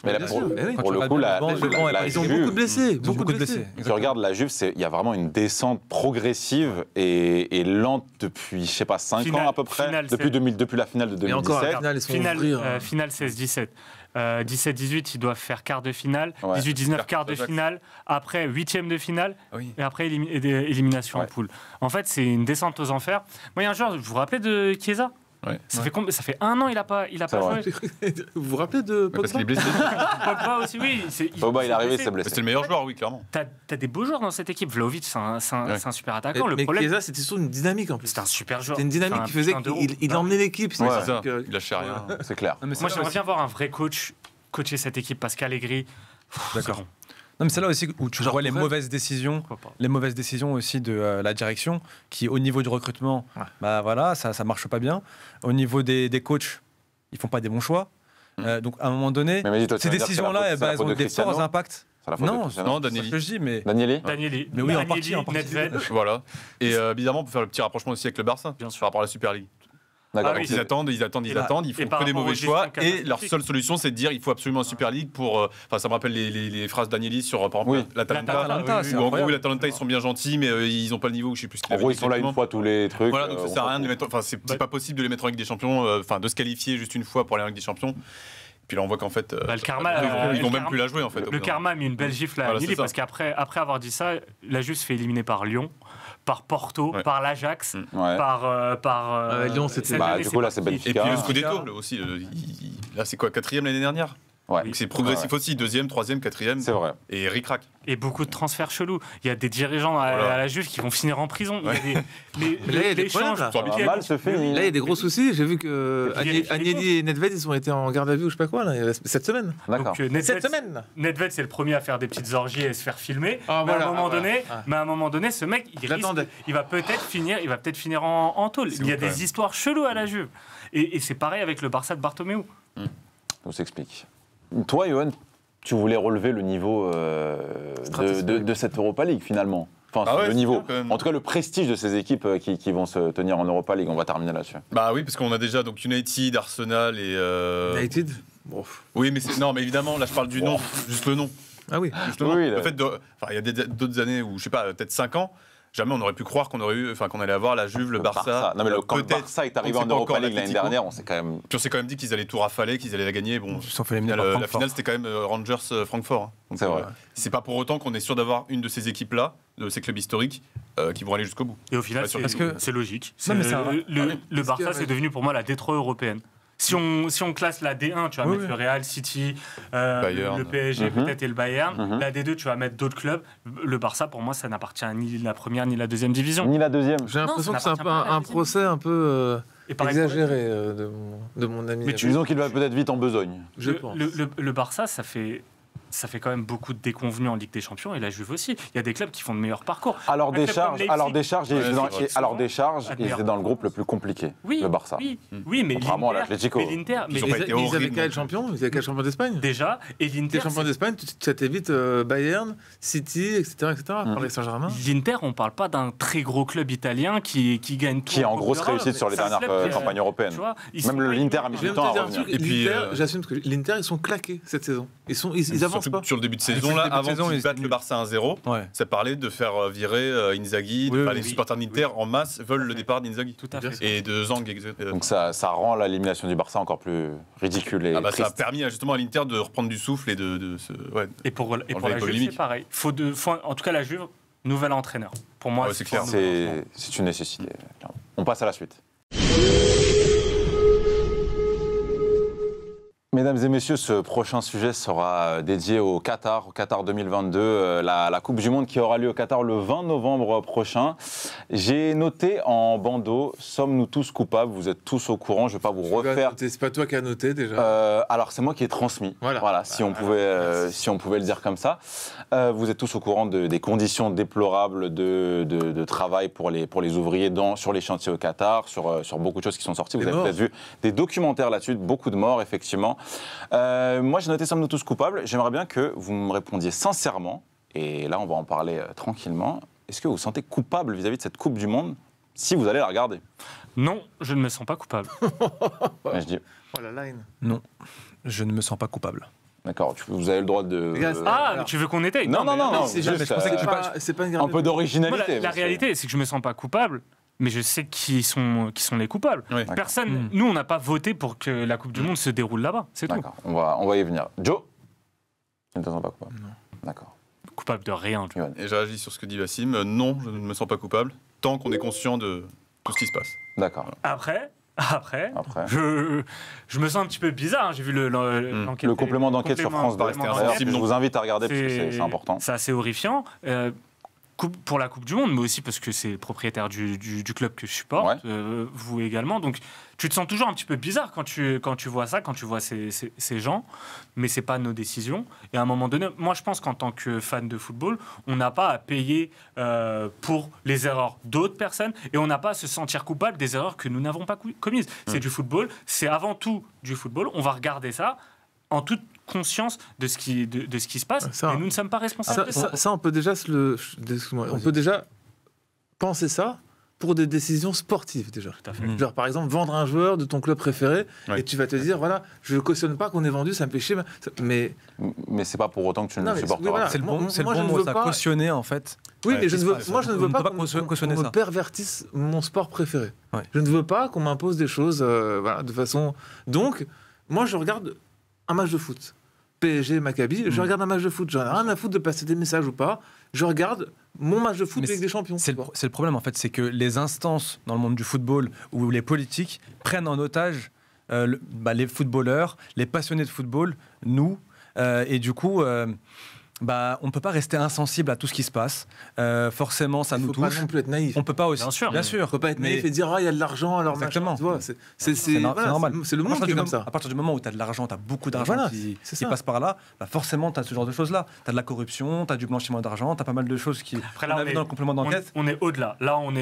Mais là, bien pour, sûr, mais oui. pour Quand le tu coup, regardes la le banc, la Ils ont Juve, beaucoup de blessés. Ils ont beaucoup de blessés. tu regardes la Juve, il y a vraiment une descente progressive et lente depuis, je sais pas, 5 ans à peu près, Finale, depuis la finale de Et encore, 2017. la finale, ils sont Finale, ouvrir. finale 16-17. 17-18, ils doivent faire quart de finale. Ouais. 18-19, quart de Ajax. finale. Après, huitième de finale. Ah oui. Et après, élimination en Ouais. poule. En fait, c'est une descente aux enfers. Moi, il y a un joueur, vous vous rappelez de Chiesa? Ouais. Ça fait 1 an, il a pas C'est vrai. joué. Vous vous rappelez de Parce qu'il Pogba est blessé. Pogba aussi, oui. Pogba, il est arrivé, c'est Mais blessé. C'était le meilleur joueur, oui, clairement. T'as des beaux joueurs dans cette équipe. Vlahovic, c'est un super attaquant. Le Mais problème, Chiesa, c'était surtout une dynamique en plus. c'était un super joueur. C'était une dynamique Enfin, qui faisait putain d'euro. qu'il emmenait l'équipe. Ouais. C'est ça. Donc, Il lâchait rien. C'est clair. Non, mais c'est Moi, là j'aimerais aussi- bien voir un vrai coacher cette équipe parce qu'Allegri. D'accord. c'est bon. Non, mais c'est là aussi où tu Genre, vois les pour mauvaises décisions. Pourquoi pas. Les mauvaises décisions aussi de la direction, qui au niveau du recrutement, Ouais. bah voilà, ça marche pas bien. Au niveau des coachs, ils font pas des bons choix. Donc à un moment donné, Mais Mehdi, toi, tu ces vas dire que c'est la décisions-là, faute- eh c'est ben, la elles faute ont de des Cristiano forts impacts. C'est la faute de Non, Cristiano. Non, c'est ce Danieli. que je dis, mais Danieli Danieli, Mais oui, en Danieli, partie, en partie. Nedved. Voilà. Et évidemment, pour faire le petit rapprochement aussi avec le Barça, Bien sûr. par rapport à la Super League. D'accord. Ah oui, donc Ils c'est- attendent, ils Et font par que des rapport aux mauvais choix. gestions Et leur catastrophiques. seule solution, c'est de dire il faut absolument un Super League pour. Enfin, ça me rappelle les phrases d'Agnelli sur, par exemple, Oui. l'Atalanta. L'Atalanta, oui, c'est Où en gros, incroyable. l'Atalanta, ils sont bien gentils, mais ils n'ont pas le niveau, je sais plus ce qu'il En avait gros, dit ils sont là une exactement. fois tous les trucs. Voilà, donc ça sert à rien de les mettre. Enfin, Bah- c'est pas possible de les mettre en Ligue des Champions, enfin, de se qualifier juste une fois pour aller en Ligue des Champions. Puis là, on voit qu'en fait, Bah, le karma, ils vont le même karma- plus la jouer en fait. Le karma a mis une belle gifle à Voilà, Lille c'est ça. parce qu'après avoir dit ça, la Juve se fait éliminer par Lyon, par Porto, Ouais. par l'Ajax, Ouais. par Lyon, c'était- cette Bah, année, du c'est coup, là, par c'est qui Benfica. Et puis le Ah. Scudetto, là aussi. Là, c'est quoi, 4e l'année dernière? Ouais. Donc c'est progressif aussi, 2e, 3e, 4e. C'est vrai. Et ric-rac. Et beaucoup de transferts chelous. Il y a des dirigeants à Voilà. la Juve qui vont finir en prison. Ouais. Il y a des, Mais là, il y a des l'échange- problèmes, là. Ça va mal se finir. Là, il y a des gros soucis. J'ai vu que Et puis, Agnelli et Nedved, ils ont été en garde à vue ou je sais pas quoi, là, cette semaine. D'accord. Donc, Nedved, Cette semaine, là. Nedved, c'est le premier à faire des petites orgies et se faire filmer. Ah, mais, voilà, à un moment ah, voilà. donné, Ah. mais à un moment donné, ce mec, il J'attendais. risque, il va peut-être finir en tôle. C'est Il y a ouf, quand des même. histoires cheloues à la Juve. Et c'est pareil avec le Barça de Bartomeu. On s'explique. Toi, Johan, tu voulais relever le niveau de cette Europa League finalement. Enfin, Ah ouais, le c'est niveau. bien, quand même. En tout cas, le prestige de ces équipes qui vont se tenir en Europa League. On va terminer là-dessus. Bah oui, parce qu'on a déjà donc United, Arsenal et. United. Bon. Oui, mais non, mais évidemment, là je parle du nom, juste le nom. Ah oui. Juste le nom. Oui, là. Le fait de, enfin, il y a d'autres années où je sais pas, peut-être 5 ans, jamais on aurait pu croire qu'on aurait eu, enfin, qu'on allait avoir la Juve, le Barça. Non, mais quand le peut-être. Barça est On arrivé sait en pas Europa encore, League l'année l'Atlético. dernière, on s'est quand même. Puis on s'est quand même dit qu'ils allaient tout rafaler, qu'ils allaient la gagner. Bon, Ils se sont fait éliminer par la Francfort. finale c'était quand même Rangers-Francfort. Hein. Donc, C'est vrai. c'est pas pour autant qu'on est sûr d'avoir une de ces équipes-là, de ces clubs historiques, qui vont aller jusqu'au bout. Et au final, Pas sûr. Parce que- c'est logique. Non, mais c'est un- Le Barça, c'est devenu pour moi la Détroit européenne. Si on classe la D1, tu vas Oui, mettre oui. le Real, City, Bayern. le PSG Mhm. peut-être et le Bayern. Mhm. La D2, tu vas mettre d'autres clubs. Le Barça, pour moi, ça n'appartient ni la première ni la deuxième division. Ni la deuxième. J'ai l'impression ça que c'est un peu n'appartient pas à la un deuxième. procès un peu Et pareil pour le- exagéré de mon ami. Mais tu- Disons qu'il va peut-être vite en besogne. Je le, pense. le Barça, ça fait quand même beaucoup de déconvenus en Ligue des Champions et la Juve aussi. Il y a des clubs qui font de meilleurs parcours. Alors Un club comme Leipzig. ils étaient dans- Ouais, c'est vrai. alors des charges, ils Admire. étaient dans le groupe le plus compliqué, Oui, le Barça. oui, mais Contrairement à l'Inter, l'Atlético. mais l'Inter, mais Ils ont Ils pas été avaient horribles qu'à non être champions, ils avaient qu'à être champions d'Espagne. déjà, et T'es l'Inter, champion d'Espagne, tu t'évites Bayern, City, etc. Paris Saint-Germain. l'Inter, on parle pas d'un très gros club italien qui gagne tout. Qui est en grosse Europe. réussite sur les Ça se dernières lève, campagnes européennes. tu vois, ils Même sont pas- l'Inter a mis Je du viens de temps te à dire un revenir. truc, Et puis, l'Inter, j'assume que l'Inter, ils sont claqués cette saison. Ils avancent Surtout pas. sur le début de Ah, saison, sur le là, début de avant saison, qu'ils ils- battent le Barça 1-0, Ouais. ça parlait de faire virer Inzaghi. Oui, Enfin, oui, les oui. supporters d'Inter en masse veulent le départ d'Inzaghi. Tout à fait. Et de Zang. Donc ça rend l'élimination du Barça encore plus ridicule et Ça a triste. permis justement à l'Inter de reprendre du souffle et de se. Ouais. Et pour Enlever la les Juve, polémiques. c'est pareil. En tout cas, la Juve, nouvel entraîneur. Pour moi, Ah ouais, c'est clair. un nouvel entraîneur. C'est une nécessité. clairement. On passe à la suite. Mesdames et messieurs, ce prochain sujet sera dédié au Qatar 2022, la Coupe du Monde qui aura lieu au Qatar le 20 novembre prochain. J'ai noté en bandeau, sommes-nous tous coupables? Vous êtes tous au courant, je ne vais pas vous refaire. C'est pas toi qui as noté déjà. Alors c'est moi qui ai transmis. Voilà. si on pouvait le dire comme ça. Vous êtes tous au courant des conditions déplorables de travail pour les ouvriers sur les chantiers au Qatar, sur beaucoup de choses qui sont sorties. Vous Des avez morts. peut-être vu des documentaires là-dessus, beaucoup de morts effectivement. Moi j'ai noté sommes-nous tous coupables. J'aimerais bien que vous me répondiez sincèrement. Et là on va en parler tranquillement. Est-ce que vous vous sentez coupable vis-à-vis de cette Coupe du Monde si vous allez la regarder? Non, je ne me sens pas coupable. Ouais, je dis, Oh la line. Non, je ne me sens pas coupable. d'accord, vous avez le droit de. Les gars, Ah, alors- mais tu veux qu'on essaye Non, non, non, Mais non, c'est juste, juste, c'est pas une un peu Moi, d'originalité. la réalité, c'est que je me sens pas coupable, mais je sais qui sont les coupables. Oui. Personne, nous, on n'a pas voté pour que la Coupe du Monde se déroule là-bas. C'est tout. D'accord, on va y venir. Joe, tu ne te sens pas coupable? Non. D'accord. Coupable de rien. Yoann. Et j'ai réagi sur ce que dit Wassim. Non, je ne me sens pas coupable, tant qu'on est conscient de tout ce qui se passe. D'accord. Après, Après, je me sens un petit peu bizarre. Hein. J'ai vu l'enquête. le complément d'enquête sur France 2. complément D'ailleurs, d'enquête. je vous invite à regarder parce que c'est important. C'est assez horrifiant. Pour la Coupe du Monde, mais aussi parce que c'est le propriétaire du club que je supporte, vous également. Donc tu te sens toujours un petit peu bizarre quand tu vois ça, quand tu vois ces gens, mais c'est pas nos décisions. Et à un moment donné, moi je pense qu'en tant que fan de football, on n'a pas à payer pour les erreurs d'autres personnes et on n'a pas à se sentir coupable des erreurs que nous n'avons pas commises. C'est du football, c'est avant tout du football. On va regarder ça en toute conscience de ce qui se passe, Ça, et nous ne sommes pas responsables de ça. Ça, on peut déjà on peut déjà penser ça pour des décisions sportives déjà. Tout à fait. Genre par exemple vendre un joueur de ton club préféré Ouais. et tu vas te dire voilà, je cautionne pas qu'on ait vendu, ça me fait chier, mais Mais c'est pas pour autant que tu ne Non, le mais supportes oui, pas. voilà. C'est le Moi, bon, c'est le moi, je bon ne mot, veux ça, pas- cautionner en fait. oui, Ouais, mais je qu'est-ce ne qui veux, se passe moi je ne On veux ne pas peut pas qu'on cautionner me ça. pervertisse mon sport préféré. Ouais. Je ne veux pas qu'on m'impose des choses voilà, de façon. Donc, moi je regarde un match de foot. PSG, Maccabi, je regarde un match de foot. J'en ai rien à foutre de passer des messages ou pas. Je regarde mon match de foot Mais avec des champions. C'est le problème en fait, c'est que les instances dans le monde du football ou les politiques prennent en otage les footballeurs, les passionnés de football, nous, et du coup, on ne peut pas rester insensible à tout ce qui se passe. Forcément, ça Il nous faut pas touche. non plus être naïf. On peut pas aussi. Bien sûr. Bien sûr. Il faut pas être mais naïf et dire il y a de l'argent alors Exactement. machin, tu vois, c'est normal. c'est le À monde partir qui est du comme moment- ça. À partir du moment où tu as de l'argent, tu as beaucoup d'argent Voilà, qui c'est ça. passe par là, forcément, tu as ce genre de choses-là. Tu as de la corruption, tu as du blanchiment d'argent, tu as pas mal de choses qui. Après, là, on a vu dans le complément d'enquête. on est au-delà. Là, on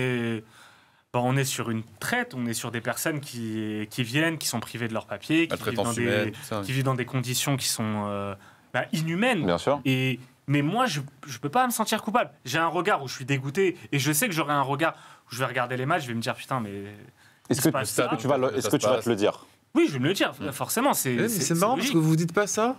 est sur une traite, on est sur des personnes qui viennent, qui sont privées de leurs papiers, La traitance humaine, tout ça. qui vivent dans des conditions qui sont inhumaines. Bien sûr. Mais moi, je ne peux pas me sentir coupable. J'ai un regard où je suis dégoûté et je sais que j'aurai un regard où je vais regarder les matchs, je vais me dire putain, mais. Est-ce se que, passe est-ce ça, que tu vas, est-ce que tu vas te le dire? Oui, je vais me le dire, forcément. C'est marrant parce logique. que vous dites pas ça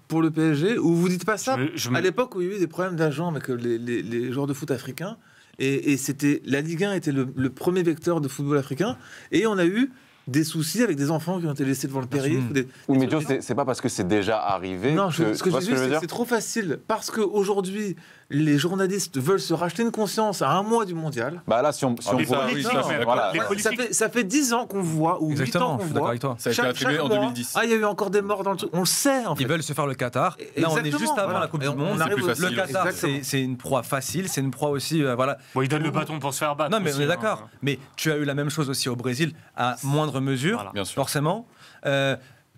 pour le PSG ou vous dites pas ça Je me- à l'époque où il y a eu des problèmes d'agents avec les joueurs de foot africains et c'était la Ligue 1 était le premier vecteur de football africain et on a eu des soucis avec des enfants qui ont été laissés devant le périph. Oui, mais Joe, c'est pas parce que c'est déjà arrivé. Non, que, ce que tu vois je ce que je veux dis, dire? c'est trop facile parce qu'aujourd'hui, les journalistes veulent se racheter une conscience à un mois du mondial. Bah là, si on Ah, voit- mais ça, oui, ça, je suis d'accord. voilà. Les politiques- Ça fait 10 ans qu'on voit, ou 8 ans Exactement, qu'on je suis d'accord voit. avec toi. Ça a été attribué en mois, 2010. Ah, il y a eu encore des morts dans le truc. On le sait, en fait. Ils veulent se faire le Qatar. Là, on est Exactement, juste avant voilà. la Coupe Et du Monde. on arrive plus au- facile. Le Qatar, Exactement. c'est une proie facile, c'est une proie aussi. Voilà. Bon, ils donnent le bâton pour se faire battre. Non, mais aussi, on est hein. d'accord. Mais tu as eu la même chose aussi au Brésil, à moindre mesure, Voilà. Bien sûr. forcément.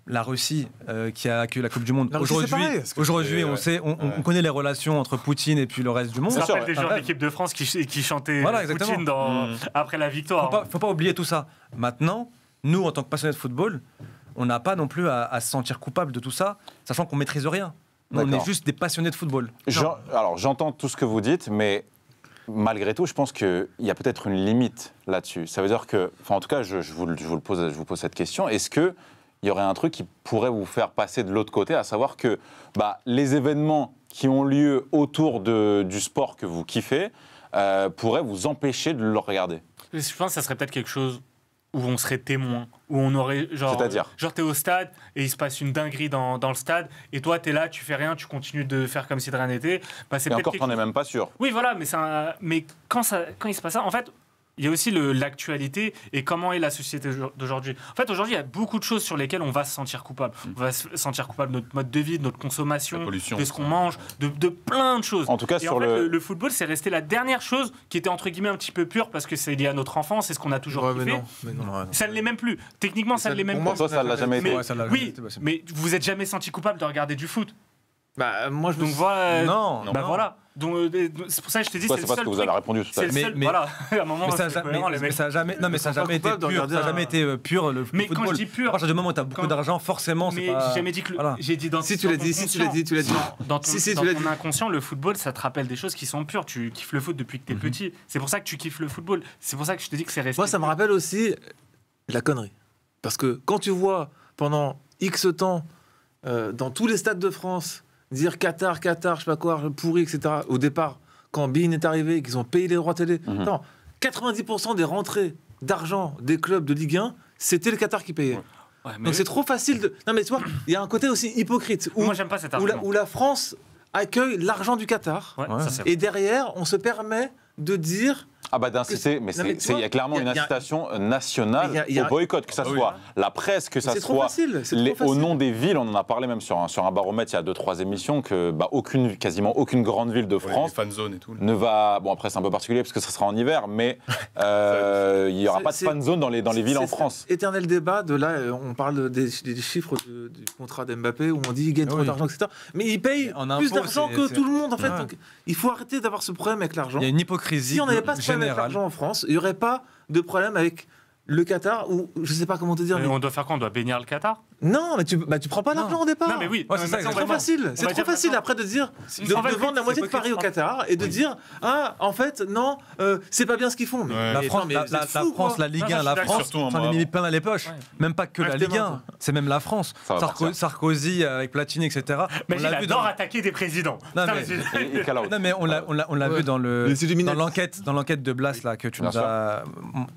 La Russie qui a accueilli la Coupe du Monde. La Russie, c'est pareil, parce que Aujourd'hui, on ouais. sait, on connaît les relations entre Poutine et puis le reste du monde. Ça Bien sûr, rappelle les un joueurs rêve. d'équipe de France qui chantaient Voilà, exactement. Poutine après la victoire. Faut pas oublier tout ça. Maintenant, nous, en tant que passionnés de football, on n'a pas non plus à se sentir coupable de tout ça, sachant qu'on maîtrise rien. Nous, on D'accord. est juste des passionnés de football. Alors, j'entends tout ce que vous dites, mais malgré tout, je pense qu'il y a peut-être une limite là-dessus. Ça veut dire que, enfin, en tout cas, je vous pose cette question. Est-ce que il y aurait un truc qui pourrait vous faire passer de l'autre côté, à savoir que les événements qui ont lieu autour du sport que vous kiffez pourraient vous empêcher de le regarder? Je pense que ça serait peut-être quelque chose où on serait témoin, où on aurait C'est-à-dire genre t'es au stade et il se passe une dinguerie dans le stade et toi t'es là, tu fais rien, tu continues de faire comme si de rien n'était. C'est Et peut-être encore, quelque t'en es chose- même pas sûr. Oui, voilà, mais quand il se passe ça, en fait, il y a aussi l'actualité et comment est la société d'aujourd'hui. En fait, aujourd'hui, il y a beaucoup de choses sur lesquelles on va se sentir coupable. On va se sentir coupable de notre mode de vie, de notre consommation, La pollution, de ce qu'on ça. mange, de plein de choses. En tout cas, Et sur en fait, le... le football, c'est resté la dernière chose qui était entre guillemets un petit peu pure parce que c'est lié à notre enfance, c'est ce qu'on a toujours Ouais, kiffé. mais non. Ça ne l'est même plus. Techniquement, ça ne l'est même Pour moi, plus. Toi, ça l'a jamais été. Mais, Ouais, ça l'a jamais oui, été, possible. mais vous vous êtes jamais senti coupable de regarder du foot. Bah, moi, je me Donc suis- voilà. Non, Bah non. voilà. C'est pour ça que je te dis, Toi, c'est c'est le pas ce seul que vous truc. avez répondu tout à C'est l'heure. le seul. Mais- Voilà, à un moment, Mais ça c'est cohérent, les mecs. n'a jamais, non, mais ça a jamais été coupable de pur. regarder Ça a jamais un- été pur le Mais football. quand je dis pur, À partir du moment où tu as beaucoup quand- d'argent, forcément, c'est mais pas. j'ai jamais dit que Voilà. j'ai dit dans Si, tu dans l'as ton dit, si, tu l'as dit, tu l'as dit. Dans ton, Si, dans tu l'as ton dit. inconscient, le football, ça te rappelle des choses qui sont pures. Tu kiffes le foot depuis que t'es petit. C'est pour ça que tu kiffes le football. C'est pour ça que je te dis que c'est resté. Moi, ça me rappelle aussi la connerie. Parce que quand tu vois pendant X temps, dans tous les stades de France, dire Qatar, je sais pas quoi, pourri, etc., au départ, quand Bein est arrivé et qu'ils ont payé les droits télé, attends, 90% des rentrées d'argent des clubs de Ligue 1, c'était le Qatar qui payait. Ouais, mais Donc c'est trop facile de. Non, mais tu vois, il y a un côté aussi hypocrite où, moi, j'aime pas cet où, argument. la France accueille l'argent du Qatar. Ouais, Ouais. ça, c'est Et derrière, on se permet de dire. Ah bah d'inciter, mais Non, mais tu il y vois, a clairement il y a- une incitation nationale il y a- au boycott, que ça Ah oui. soit la presse, que ça C'est trop soit facile. C'est trop au facile. nom des villes. On en a parlé même sur un baromètre il y a 2-3 émissions, que quasiment aucune grande ville de Ouais, France les fan zones et tout. ne va. Bon, après, c'est un peu particulier parce que ça sera en hiver, mais il n'y aura pas de C'est- fan zone dans les villes en C'est France. Éternel débat de là, on parle des chiffres du contrat d'Mbappé où on dit il gagne trop Oui. d'argent, etc. Mais il paye En plus impôts, d'argent c'est- que c'est- tout le monde en fait. Ouais. Donc il faut arrêter d'avoir ce problème avec l'argent. Il y a une hypocrisie Si on n'avait pas ce problème avec générale. l'argent en France, il n'y aurait pas de problème avec le Qatar ou je sais pas comment te dire. Mais mais- on doit faire quoi? On doit bénir le Qatar? Non, mais tu prends pas l'argent au départ. Non, mais oui. Ouais, c'est Non, ça, mais C'est trop vraiment. facile. On C'est va trop dire facile maintenant. après de dire C'est- de en fait, vendre la c'est moitié de pas Paris au question. Qatar et de dire ah en fait non c'est pas bien ce qu'ils font. Mais, Ouais. La mais France, non, mais la, vous êtes la fous, France, quoi. la Ligue Non, 1, je la suis d'accord. France, Surtout en s'en est bas. mis plein les poches. Ouais. Même pas que la Restez Ligue 1, morts. c'est même la France. Ça va partir. Sarkozy avec Platini, etc. Mais On il l'a vu adore dans- attaquer des présidents. Non, Putain, mais- c'est- Et call out. Non mais on l'a Ouais. vu dans Les Illuminati. l'enquête de Blas là que tu Bien nous as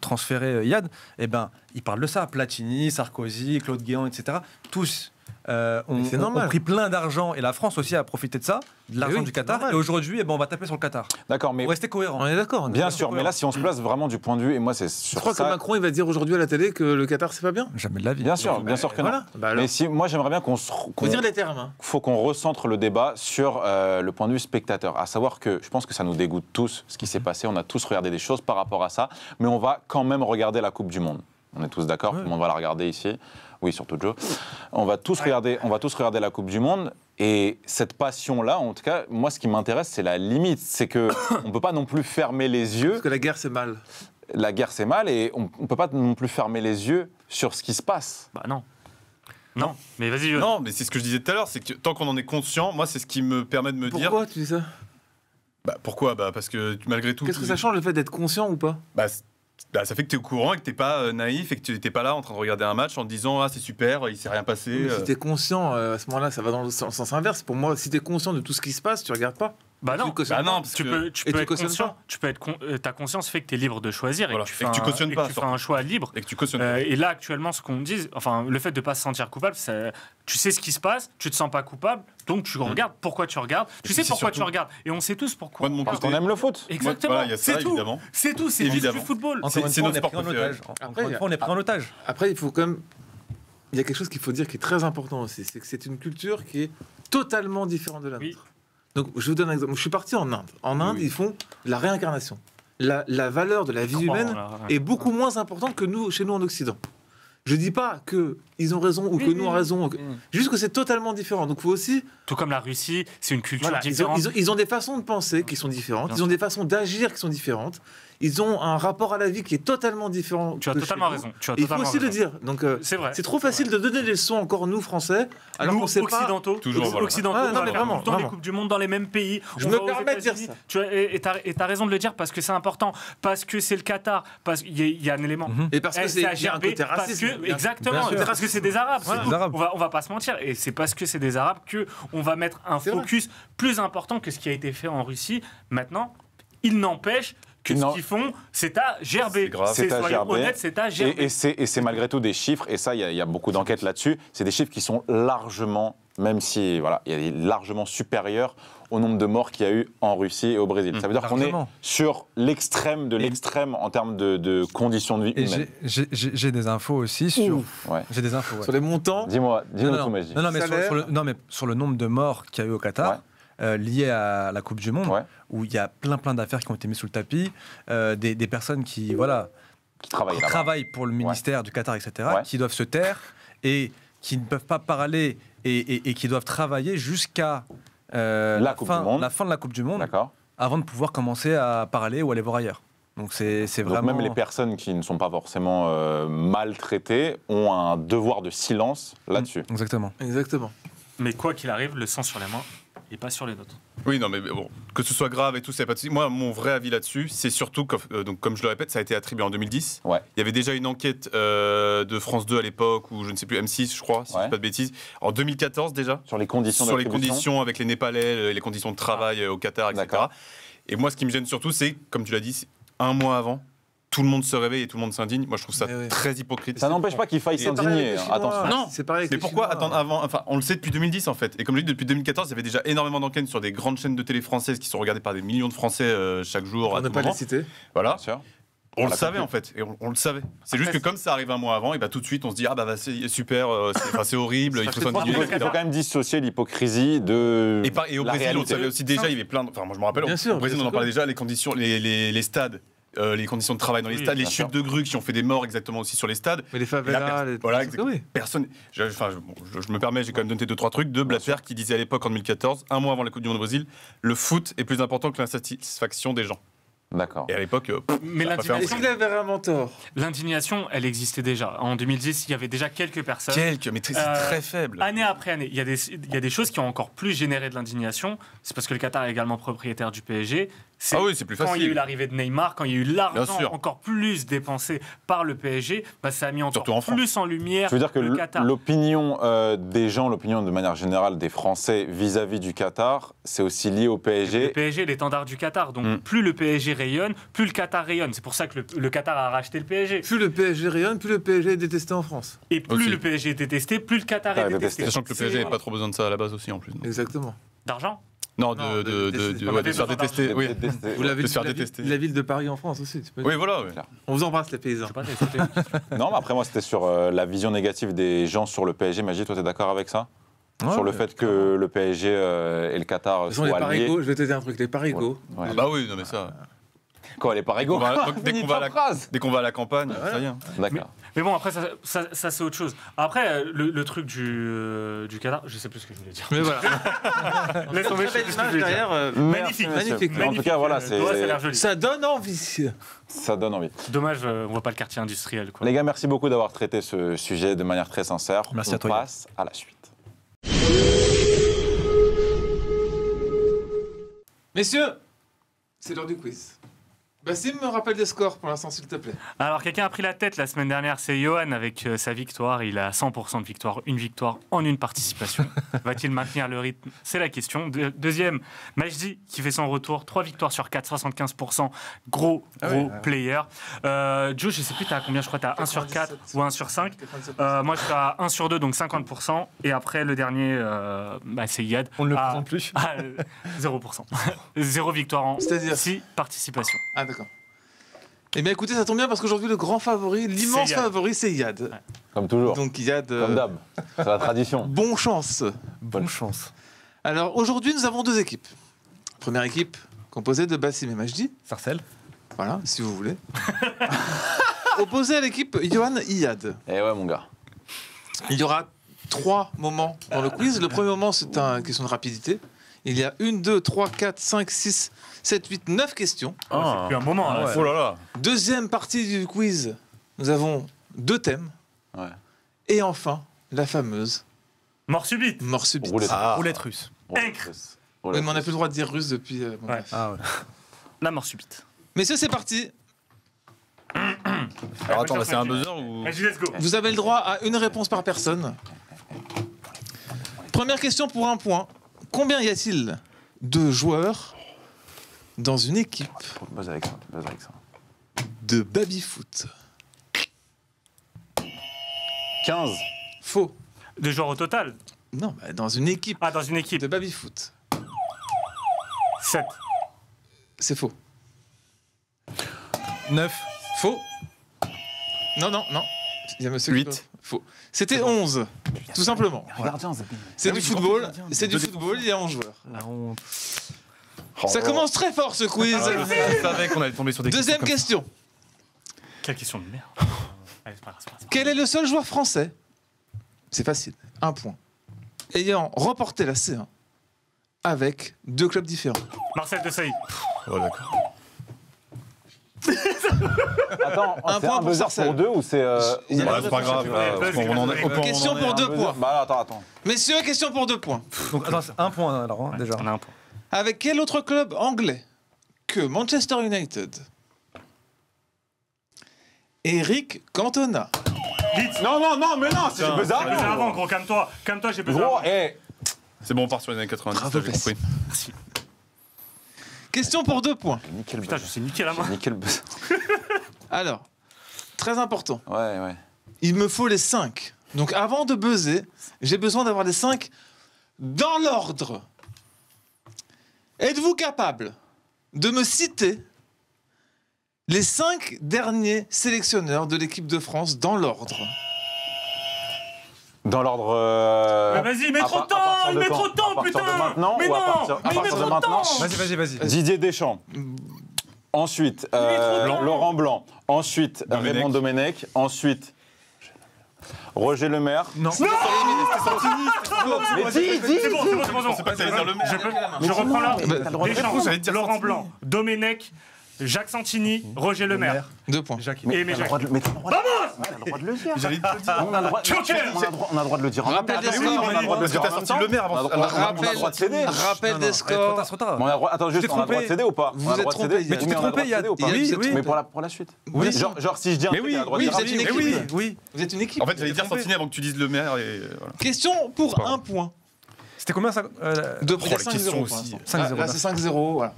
transféré Yad. Eh ben il parle de ça. Platini, Sarkozy, Claude Guéant, etc. Tous ont c'est normal. pris plein d'argent et la France aussi a profité de ça, de l'argent oui, du c'est Qatar. normal. Et aujourd'hui, eh ben, on va taper sur le Qatar. D'accord, mais Pour rester cohérent. On est d'accord. bien sûr, mais là, si on se place vraiment du point de vue, et moi, c'est Je sur crois que ça. Macron il va dire aujourd'hui à la télé que le Qatar c'est pas bien. Jamais de la vie. Bien sûr que non. Voilà. Bah alors, Mais si, moi, j'aimerais bien qu'on faut dire les termes. Hein. faut qu'on recentre le débat sur le point de vue spectateur. À savoir que je pense que ça nous dégoûte tous ce qui s'est passé. On a tous regardé des choses par rapport à ça, mais on va quand même regarder la Coupe du Monde. On est tous d'accord, tout le monde va la regarder ici. Oui, surtout Joe. On va tous regarder la Coupe du Monde. Et cette passion-là, en tout cas, moi, ce qui m'intéresse, c'est la limite. C'est que on peut pas non plus fermer les yeux. Parce que la guerre c'est mal. La guerre, c'est mal, et on peut pas non plus fermer les yeux sur ce qui se passe. Bah non. Non, mais vas-y. Non, mais c'est ce que je disais tout à l'heure, c'est que tant qu'on en est conscient, moi, c'est ce qui me permet de me dire. Pourquoi tu dis ça? Bah, pourquoi? Bah, parce que malgré tout. Qu'est-ce que ça change le fait d'être conscient ou pas? Ça fait que tu es au courant et que tu n'es pas naïf et que tu n'es pas là en train de regarder un match en te disant ah c'est super, il s'est rien passé. Si t'es conscient, à ce moment-là, ça va dans le sens inverse. Pour moi, si t'es conscient de tout ce qui se passe, tu regardes pas. Bah non. Tu cautionnes Bah non, pas. parce Tu que- peux, tu et peux tu être cautionnes conscient. pas. Tu peux être ta conscience fait que tu es libre de choisir Voilà. et que tu Et que tu cautionnes et pas, que tu fais surtout. un choix libre. et que tu cautionnes pas. Et là, actuellement, ce qu'on me dit, enfin, le fait de ne pas se sentir coupable, tu sais ce qui se passe, tu te sens pas coupable, donc tu regardes pourquoi tu regardes, tu puis sais c'est pourquoi surtout- tu regardes. Et on sait tous pourquoi. Moi, de mon Parce côté- qu'on aime le foot. Exactement, Voilà, il y a ça, c'est tout. évidemment. C'est tout, c'est juste Évidemment. du football. Encore C'est- une c'est fois, on notre est pris sport en préféré. otage. Encore Après, une fois, on est pris en otage. Après, il faut quand même. Il y a quelque chose qu'il faut dire qui est très important aussi. C'est que c'est une culture qui est totalement différente de la Oui. nôtre. Donc, je vous donne un exemple. Je suis parti en Inde. En Inde, Oui. ils font la réincarnation. La valeur de la vie humaine Voilà, est beaucoup moins importante que nous, chez nous en Occident. Je dis pas qu'ils ont raison ou que nous avons raison. Juste que c'est totalement différent. Donc, il faut aussi. Tout comme la Russie, c'est une culture Voilà, différente. ils ont des façons de penser qui sont différentes. Bien Ils ont des façons d'agir qui sont différentes. Ils ont un rapport à la vie qui est totalement différent. Tu as de totalement chez nous. raison. Tu as Et il faut totalement aussi le raison. dire. Donc, C'est vrai. c'est trop facile de donner des leçons encore nous Français, alors Nous, qu'on sait pas. occidentaux, Toujours, voilà. occidentaux, Ouais, on non, va mais faire vraiment, tout le temps les vraiment. coupes du monde dans les mêmes pays. Je On me va aux permets de dire États-Unis. ça. Tu vois, et t'as raison de le dire parce que c'est important, parce que c'est le Qatar, parce qu'il y a un élément. Et parce que Eh, c'est il y a un HRB, côté parce raciste. que, exactement, Bien sûr. parce que c'est des Arabes. Voilà. c'est tout. Des Arabes. On va pas se mentir. Et c'est parce que c'est des Arabes que on va mettre un C'est vrai. focus plus important que ce qui a été fait en Russie. Maintenant, il n'empêche que Non. ce qu'ils font, c'est à gerber. C'est grave. C'est à soyons gerber. honnêtes, c'est à gerber. Et c'est malgré tout des chiffres, et ça, il y a beaucoup d'enquêtes là-dessus, c'est des chiffres qui sont largement, même si, voilà, il y a largement supérieurs au nombre de morts qu'il y a eu en Russie et au Brésil. Ça veut dire qu'on est largement. sur l'extrême de l'extrême en termes de conditions de vie Et humaines. j'ai des infos aussi sur. Ouais. J'ai des infos. ouais. Sur les montants, Dis-nous Non, tout, Magie. non, mais Salaire. mais sur le nombre de morts qu'il y a eu au Qatar, lié à la Coupe du Monde, Ouais. où il y a plein d'affaires qui ont été mises sous le tapis, des personnes qui, voilà, Qui travaillent là-bas. travaillent pour le ministère du Qatar, etc., Ouais. qui doivent se taire et qui ne peuvent pas parler et qui doivent travailler jusqu'à la Coupe du Monde. la fin de la Coupe du Monde, D'accord. avant de pouvoir commencer à parler ou aller voir ailleurs. Donc c'est Donc vraiment... même les personnes qui ne sont pas forcément maltraitées ont un devoir de silence là-dessus. Exactement. Exactement. Mais quoi qu'il arrive, le sang sur les mains et pas sur les nôtres. Oui, non, mais bon, que ce soit grave et tout, c'est pas de souci. Moi, mon vrai avis là-dessus, c'est surtout, donc, comme je le répète, ça a été attribué en 2010. Ouais. Il y avait déjà une enquête de France 2 à l'époque, ou je ne sais plus, M6, je crois, si je Ouais. dis pas de bêtises, en 2014 déjà, Sur les conditions sur les d'attribution. conditions avec les Népalais, les conditions de travail au Qatar, etc. D'accord. Et moi, ce qui me gêne surtout, c'est, comme tu l'as dit, c'est un mois avant, tout le monde se réveille et tout le monde s'indigne. Moi, je trouve ça Mais oui. très hypocrite. Ça n'empêche pas qu'il faille C'est pareil avec s'indigner. les Chinois. Attention. Non. C'est pareil avec Mais les pourquoi Chinois. attendre avant? Enfin, on le sait depuis 2010 en fait. Et comme je dis, depuis 2014, il y avait déjà énormément d'enquêtes sur des grandes chaînes de télé françaises qui sont regardées par des millions de Français chaque jour. On à n'a tout pas les moment. citer. Voilà. Bien sûr. On le l'a savait compris. en fait. Et on le savait. C'est juste que comme ça arrive un mois avant, et bah tout de suite on se dit ah bah c'est super, c'est horrible, il faut Il s'indigner. faut quand même dissocier l'hypocrisie de. Et au la Brésil, on le réalité. savait aussi déjà, il y avait plein de... Enfin, moi je me rappelle, Bien sûr, au Brésil, bien on en sûr. parlait déjà, les conditions, les stades, les conditions de travail dans les Oui, stades, les bien sûr. chutes de grues qui ont fait des morts exactement aussi sur les stades. Mais les Et la favelas, personne- les... voilà, Ah exactement. oui. Personne. Je me permets, j'ai quand même donné 2-3 trucs. De Blatter qui disait à l'époque en 2014, un mois avant la Coupe du Monde au Brésil, le foot est plus important que l'insatisfaction des gens. D'accord. Et à l'époque, Mais ça a pas fait un Est-ce qu'il avait vraiment tort? l'indignation, elle existait déjà. En 2010, il y avait déjà quelques personnes. quelques, mais c'est très faible. Année après année, il y a des choses qui ont encore plus généré de l'indignation. C'est parce que le Qatar est également propriétaire du PSG. Ah oui, c'est plus Quand il y a eu facile. l'arrivée de Neymar, quand il y a eu Bien l'argent sûr. encore plus dépensé par le PSG, bah, ça a mis encore Surtout en France. plus en lumière Tu veux dire que le Qatar. l'opinion des gens, l'opinion de manière générale des Français vis-à-vis du Qatar, c'est aussi lié au Le PSG. PSG est l'étendard du Qatar. Donc Mm. plus le PSG rayonne, plus le Qatar rayonne. C'est pour ça que le Qatar a racheté le PSG. Plus le PSG rayonne, plus le PSG est détesté en France. Et plus Aussi. le PSG est détesté, plus le Qatar Ah, est détesté. détesté. Sachant que le PSG n'avait pas trop besoin de ça à la base aussi en plus. Exactement. D'argent. Non, Non, de se faire détester. Oui. Détesté. Vous l'avez de dit, se faire la ville- détester. la ville de Paris en France aussi. tu peux dire. Oui, voilà. oui. On vous embrasse les paysans. Je sais pas, t'as écouté. Non, mais après moi c'était sur la vision négative des gens sur le PSG. Magie, toi t'es d'accord avec ça? Sur le fait que le PSG et le Qatar De toute façon, les soient liés. parigots, je vais te dire un truc, les parigots. Ouais. Ah bah oui, non mais ça. Quoi, les parigots? Dès qu'on va à la- Dès qu'on va à la campagne, ça y est. D'accord. Mais bon, après, ça c'est autre chose. Après, le truc du Qatar, je sais plus ce que je voulais dire. Mais voilà. Laisse tomber, je sais plus ce que je voulais dire. derrière, Magnifique, Merci, magnifique, monsieur. En tout cas, voilà, Ouais, ça a l'air joli. ça donne envie. ça donne envie. Dommage, on voit pas le quartier industriel. Quoi. Les gars, merci beaucoup d'avoir traité ce sujet de manière très sincère. Merci On à toi, passe à la suite. Messieurs, c'est l'heure du quiz. Bassim me rappelle des scores pour l'instant, s'il te plaît. Alors, quelqu'un a pris la tête la semaine dernière, c'est Johan avec sa victoire. Il a 100% de victoire, une victoire en une participation. Va-t-il maintenir le rythme? C'est la question. Deuxième, Majdi qui fait son retour, 3 victoires sur 4, 75%. Gros player. Joe, je sais plus, t'as combien? Je crois que t'as 1 sur 4 ou 1 sur 5. Moi, je suis à 1 sur 2, donc 50%. Et après, le dernier, c'est Yad. On ne le à- présente plus. à 0%. 0 victoire en C'est-à-dire 6 participations. Ah, d'accord. Eh bien, écoutez, ça tombe bien parce qu'aujourd'hui, le grand favori, l'immense C'est Yad. favori, c'est Yad. Comme toujours. Donc, Yad, Comme d'hab. C'est la tradition. bon chance. Bonne chance. Alors, aujourd'hui, nous avons deux équipes. Première équipe, composée de Bassim et Majdi. Sarcelles. Voilà, si vous voulez. Opposée à l'équipe Johan Iyad. Eh ouais, mon gars. Il y aura 3 moments dans le quiz. Le premier moment, c'est une question de rapidité. Il y a 1, 2, 3, 4, 5, 6, 7, 8, 9 questions. C'est plus un moment. Ah là. ouais. Oh là là. Deuxième partie du quiz, nous avons 2 thèmes. Ouais. Et enfin, la fameuse Mort subite. mort subite. Roulette. Ah. Roulette russe. Roulette Incre. russe. Oui, Roulette mais on n'a russe. plus le droit de dire russe depuis. Ouais. bref. Ah ouais. La mort subite. Messieurs, c'est parti. Alors attends, là, c'est un buzzer ou. Vas-y, let's go. Vous avez le droit à une réponse par personne. Première question pour 1 point. Combien y a-t-il de joueurs dans une équipe Buzz avec ça. Buzz avec ça. de baby-foot? 15. Faux. De joueurs au total. Non, bah, dans une équipe Ah, dans une équipe. de baby-foot. 7. C'est faux. 9. Faux. Non, non, non. Il y a monsieur qui 8. peut- Faux. C'était 11, tout simplement. Gardien, C'est Ah du oui, football. gardien. C'est du football, il y a 11 joueurs. La honte. Ça commence très fort ce quiz. Ah, je savais qu'on allait tomber sur des Deuxième questions question. Quelle question de merde. Allez, c'est pas grave, c'est pas grave. Quel est le seul joueur français? C'est facile. 1 point. Ayant remporté la C1 avec 2 clubs différents. Marcel Desailly. Oh, d'accord. Attends, Un c'est point un pour buzzer Sarcelles. pour 2 ou c'est. Il y a Bah, deux c'est pas réponses. grave. Question pour 2 points. Bah attends. Messieurs, question pour 2 points. Donc, attends, c'est un point alors, hein, déjà. On a un point. Avec quel autre club anglais que Manchester United Eric Cantona. Non, mais non, c'est du buzzer. Mais avant, gros, calme-toi. Calme-toi, j'ai besoin. Gros, hé. C'est bon, on part sur les années 90. Bravo, j'ai compris. Question pour 2 points. Nickel Putain, je sais niquer la main. Nickel buzzer. Alors, très important. Ouais. Il me faut les 5. Donc avant de buzzer, j'ai besoin d'avoir les 5 dans l'ordre. Êtes-vous capable de me citer les 5 derniers sélectionneurs de l'équipe de France dans l'ordre? Dans l'ordre. Mais vas-y, il met trop de temps, il met trop de temps, putain. Maintenant Mais ou à non, partir, mais il met de trop de maintenant temps. Vas-y. Didier Deschamps. Ensuite, Laurent Blanc. Ensuite, Domenech. Raymond Domenech. Ensuite, Roger Lemaire. Non. Mais dis C'est bon. C'est pas que t'allais dire le mec. Je reprends l'ordre. T'as le droit de Deschamps, répondre, j'allais te dire Laurent Santini. Blanc, Domenech, Jacques Santini, Roger Lemaire. 2 points. Jacques, Et Aimé Jacques. Mais t'as le droit de le dire. J'allais te le dire. On a le droit, Joker. on a le droit de le dire en même temps. Rappel des Oui, on a le droit de le Parce que dire t'as en même sorti temps. le maire avant. On a le droit de céder. Rappel des trop scores. tard, trop tard. On a le droit- Attends, juste, t'es on a le droit de trompé. céder ou pas Vous On a le êtes droit de trompé, céder Yann. Oui, Mais tu t'es on a le droit trompé, de Yann. céder ou pas Yann, Oui. Mais pour la suite. Oui. Genre, si je dis un Mais truc, oui, il a le droit de oui, dire vous un êtes une truc. équipe. Mais oui. Vous êtes une équipe. En fait, j'allais dire Santini avant que tu dises le maire et voilà. Question pour Pardon. 1 point. C'était combien ça De Oh, les 5-0 questions pour aussi. l'instant. 5-0, Là, c'est 5-0. Voilà.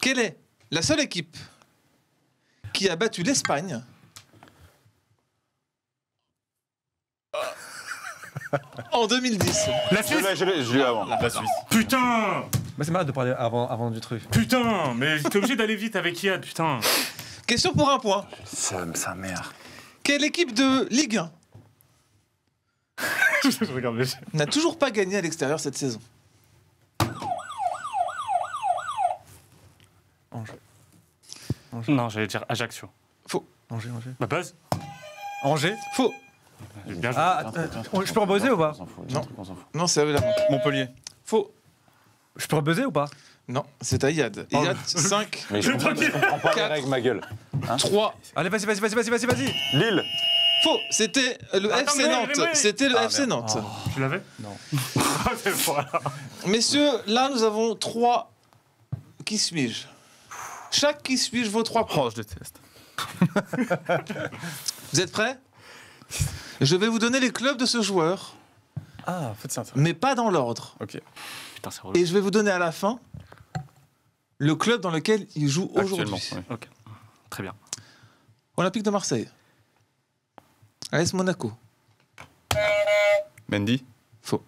Quelle est la seule équipe qui a battu l'Espagne en 2010? La Suisse. Je l'ai avant. La Suisse. Putain, Mais c'est malade de parler avant du truc. mais t'es obligé d'aller vite avec Yad, putain. Question pour 1 point. Sa mère. Quelle équipe de Ligue 1 Je regarde les n'a toujours pas gagné à l'extérieur cette saison? Non, j'allais dire Ajaccio. Angers. Bah, buzz. Angers. Faux. Bien joué. Ah, je peux rebuzzer ou pas? On s'en fout. Non. On s'en fout. Non, c'est à eux la main. Montpellier. Faux. Je peux rebuzzer ou pas? Non, c'est à Yad. Yad, 5, Mais je comprends pas les 4. règles, ma gueule. 3. Allez, vas-y. Lille. Faux. C'était le Attends, FC mais- Nantes. mais- C'était le Ah, FC Nantes. Tu l'avais Non. C'est voilà. Messieurs, là, nous avons 3 qui suis-je. Chaque qui suis-je vaut 3 points. Oh, je déteste. Vous êtes prêts? Je vais vous donner les clubs de ce joueur, Ah, en fait, c'est intéressant. mais pas dans l'ordre. Ok. Putain, c'est relou. Et je vais vous donner à la fin le club dans lequel il joue Actuellement. aujourd'hui. ouais. Ok. Très bien. Olympique de Marseille. AS Monaco. Mendy. Faux.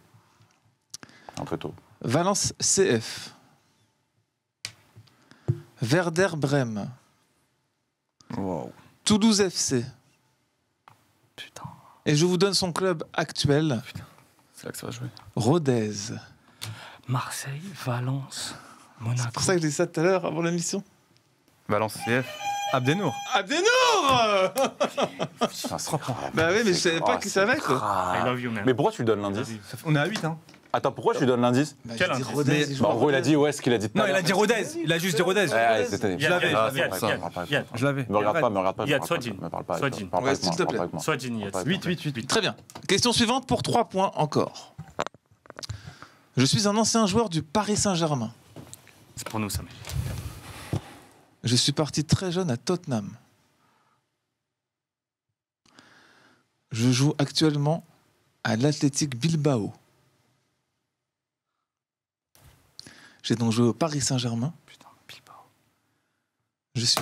Un peu tôt. Valence CF. Werder Brême. Wow. Toulouse FC. Putain. Et je vous donne son club actuel, C'est là que ça va jouer. Rodez. Marseille, Valence, Monaco. C'est pour ça que je dis ça tout à l'heure avant l'émission. Valence CF. Abdenour. Abdenour Putain, c'est grave. Bah oui, mais je savais pas qui ça va être. I love you, man. Mais pourquoi tu lui donnes l'indice Vas-y. On est à 8, hein. Attends, pourquoi tu lui donnes l'indice Bah, Quel j'ai dit indice Rodez, Mais- il joue Bah, à en gros, il a Rodez. dit où est-ce qu'il a dit tout Non, à il l'heure. a dit Rodez. Il a juste dit Rodez. Ouais, c'était. Yad, l'avais. Yad, Ah, c'est Yad, pour ça. Yad, Yad. Je l'avais. Me regarde pas, me regarde pas. Yad, me sois parle digne. pas, me parle pas. Sois me digne. parle pas Ouais, avec s'il moi, te me parle plaît. pas avec moi. Sois digne, Yad. 8. Très bien. Question suivante pour 3 points encore. Je suis un ancien joueur du Paris Saint-Germain. C'est pour nous, ça, mec. Je suis parti très jeune à Tottenham. Je joue actuellement à l'Athletic Bilbao. J'ai donc joué au Paris Saint-Germain. Putain, Bilbao. Je suis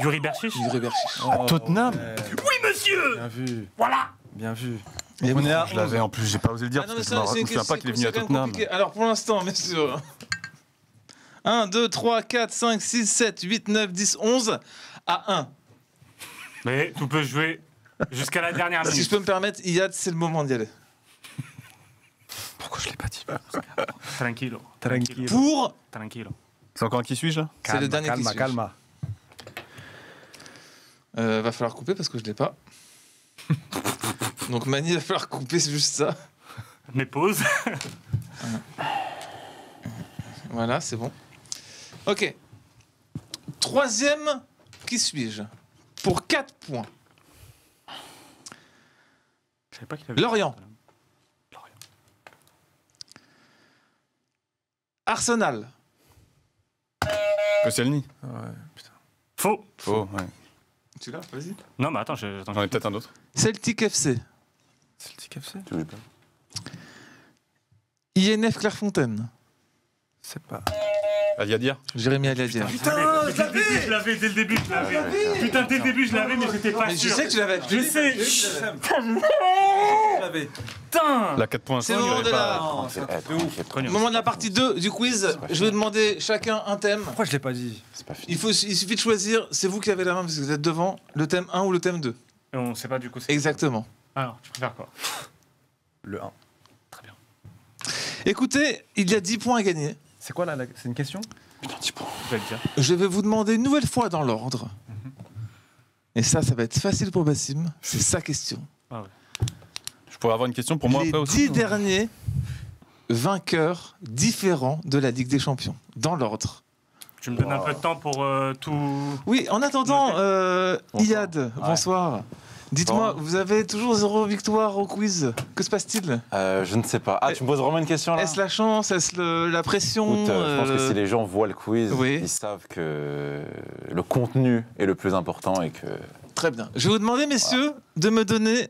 Yuri Berchiche. Yuri Berchiche. À Tottenham. Oui, monsieur. Bien vu. Voilà. Bien vu. Et On est à Je l'avais en plus, j'ai pas osé le dire Ah non, parce mais que je ça, me souviens pas qu'il est venu à quand même Tottenham. compliqué. Alors pour l'instant, messieurs. 1, 2, 3, 4, 5, 6, 7, 8, 9, 10, 11 à 1. Mais tu peux jouer jusqu'à la dernière Si je minute. peux me permettre, Iyad, c'est le moment d'y aller. Pourquoi je l'ai pas dit Tranquilo. Tranquilo. Pour. Tranquilo. C'est encore un qui suis-je là C'est le dernier qui suit. Calma. Va falloir couper parce que je l'ai pas. Donc Mani, va falloir couper, c'est juste ça. Mais pause. Voilà, c'est bon. Ok. Troisième, qui suis-je? Pour 4 points. Je savais pas qu'il avait... Lorient. Arsenal. Koscielny. Ouais, putain. Faux. Oh, ouais. Tu l'as, vas-y. Non, mais attends, J'en ai peut-être un autre. Celtic FC. Celtic FC. Tu veux pas. INF Clairefontaine. C'est pas. Aliadir. Jérémy Aliadière. Je l'avais dès le début, je l'avais. Putain, dès le début, je l'avais, mais j'étais pas Mais je sûr. sais que tu l'avais. Je sais. Putain. La 4 points. C'est le moment de la... Non, c'est Au moment de la partie 2 du quiz, je vais vous demander chacun un thème. Pourquoi je l'ai pas dit? C'est pas fini. Il suffit de choisir, c'est vous qui avez la main parce que vous êtes devant, le thème 1 ou le thème 2. Et on sait pas du coup. Exactement. Alors, tu préfères quoi? Le 1. Très bien. Écoutez, il y a 10 points à gagner. C'est quoi là C'est une question? Putain, 10 points. Je vais le dire. Je vais vous demander une nouvelle fois dans l'ordre. Et ça va être facile pour Bassim. C'est sa question. Je pourrais avoir une question pour moi Les après aussi. 10 derniers vainqueurs différents de la Ligue des Champions. Dans l'ordre. Tu me donnes un peu de temps pour tout. Oui, en attendant, Iyad, bonsoir. Dites-moi, Bon. vous avez toujours 0 victoire au quiz. Que se passe-t-il? Je ne sais pas. Ah, tu me poses vraiment une question là? Est-ce la chance? Est-ce la pression? Écoute, je pense que si les gens voient le quiz, Oui. ils savent que le contenu est le plus important et que. Très bien. Je vais vous demander, messieurs, de me donner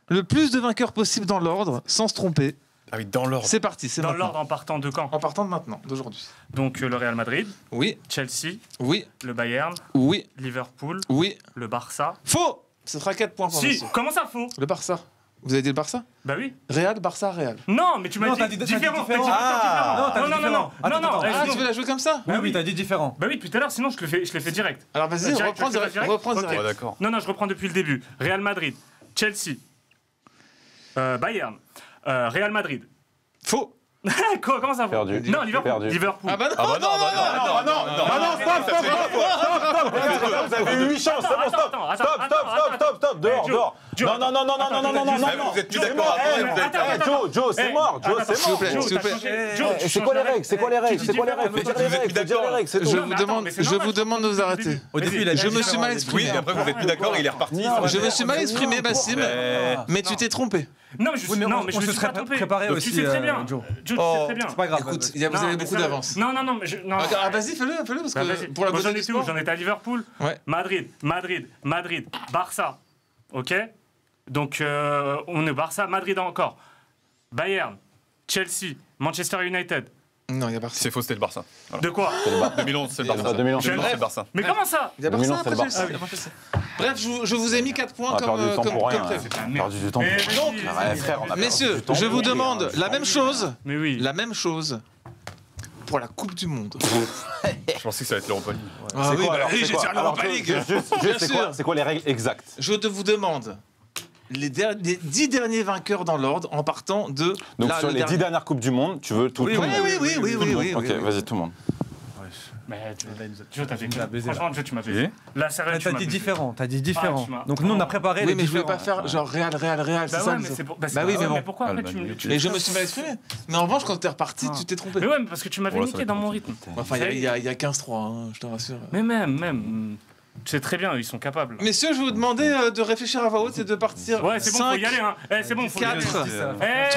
le plus de vainqueurs possible dans l'ordre, sans se tromper. Ah oui, dans l'ordre. C'est parti, c'est Dans maintenant. l'ordre en partant de quand? En partant de maintenant, d'aujourd'hui. Donc le Real Madrid, Oui, Chelsea, oui, le Bayern, oui, Liverpool, oui. le Barça. Faux! Ce sera 4 points pour Si, monsieur. comment ça faux? Le Barça. Vous avez dit le Barça? Bah oui. Real, Barça, Real. Non, mais tu m'as Non, dit, t'as dit différent. différent. T'as dit Ah, différent. non, t'as dit différent. Non, non, Attends, eh, Ah, sinon- tu veux la jouer comme ça? Oui, oui. oui, t'as dit différent. Bah oui, depuis tout à l'heure, sinon je le fais direct. Alors vas-y, Direct, reprends je le fais direct. Reprends Ok. direct. Ouais, d'accord. Non, je reprends depuis le début. Real Madrid, Chelsea, Bayern, Real Madrid. Faux! Comment ça va? Perdu. Non, Liverpool. Perdu. Liverpool. Ah bah non, Ah bah non, non, non, non, Vous avez 8 chances, c'est bon, stop! Stop! Dehors, dehors! Non, non, non, non, non, non, non, non, non, Vous êtes plus c'est d'accord mort. après, vous êtes- Joe, c'est mort, Joe, c'est S'il vous mort. plaît, s'il vous plaît. C'est quoi les règles? C'est quoi les règles? C'est quoi les règles? Faut dire les règles, faut dire les règles, c'est tout. Je Non, vous mais attends, demande, mais c'est je normal, vous demande de vous arrêter. Au début, il a dit Je me suis différent, mal au début. exprimé. Oui, et après vous êtes plus d'accord, il est reparti. Je me suis mal exprimé, Bassim, mais tu t'es trompé. Non, mais je Oui, mais non, on mais je se me suis serait pas trompé. préparé Donc, aussi, Tu sais très bien. Joe. Joe, tu sais très bien. C'est pas grave. Écoute, vous Non, avez mais beaucoup ça- d'avance. Non, mais non. Ah, vas-y, fais-le parce Bah, que vas-y. pour la Moi, beauté j'en du étais où? sport. J'en étais à Liverpool, Ouais. Madrid, Barça. Ok. Donc on est Barça, Madrid encore, Bayern, Chelsea, Manchester United. Non, il y a Barça. C'est faux, c'était le Barça. Voilà. De quoi? 2011, c'est le Barça. 2011, c'est le Barça. Mais comment ça? Il y a 2011, Barça c'est le après Barça. Chelsea. Bref, je vous ai mis 4 points On a perdu du temps pour rien. prévu. On a perdu du temps pour Mais rien. donc, Ouais, frère, on a perdu Messieurs, du temps je pour vous rien. demande la même chose. Mais oui. La même chose pour la Coupe du Monde. Je pensais que ça allait être l'Europa League. Ah C'est oui, quoi, bah alors, oui, c'est j'ai quoi dit Alors, l'Europa League. c'est quoi- c'est quoi les règles exactes? Je te vous demande les 10 derniers vainqueurs dans l'ordre en partant de. Donc là, sur le les 10 dernier. dernières Coupes du Monde, tu veux tout le monde? Oui. Ok, vas-y, tout le monde. Mais Joe, t'as fait nous a baisé, là. Franchement, Joe, tu m'as baisé. Là, sérieux, tu T'as m'as dit baisé. différent, t'as dit Ah, différent. tu m'as- Donc nous, on a préparé Oui, les mais je voulais différents. pas faire genre Real, c'est Bah ça. ouais, le mais saut. c'est pour. Bah oui, mais bon. Mais pourquoi après tu me. Mais je me suis mal exprimé. Mais en revanche, quand t'es reparti, tu t'es trompé. Mais ouais, mais parce que tu m'avais Bon, là, ça va niqué être dans mon rythme. Enfin, il y a 15-3, hein, je te rassure. Mais même. Tu sais très bien, ils sont capables. Messieurs, je vais vous demander de réfléchir à voix haute et de partir. Ouais, c'est bon, faut y aller, hein. C'est bon, faut y aller. 4,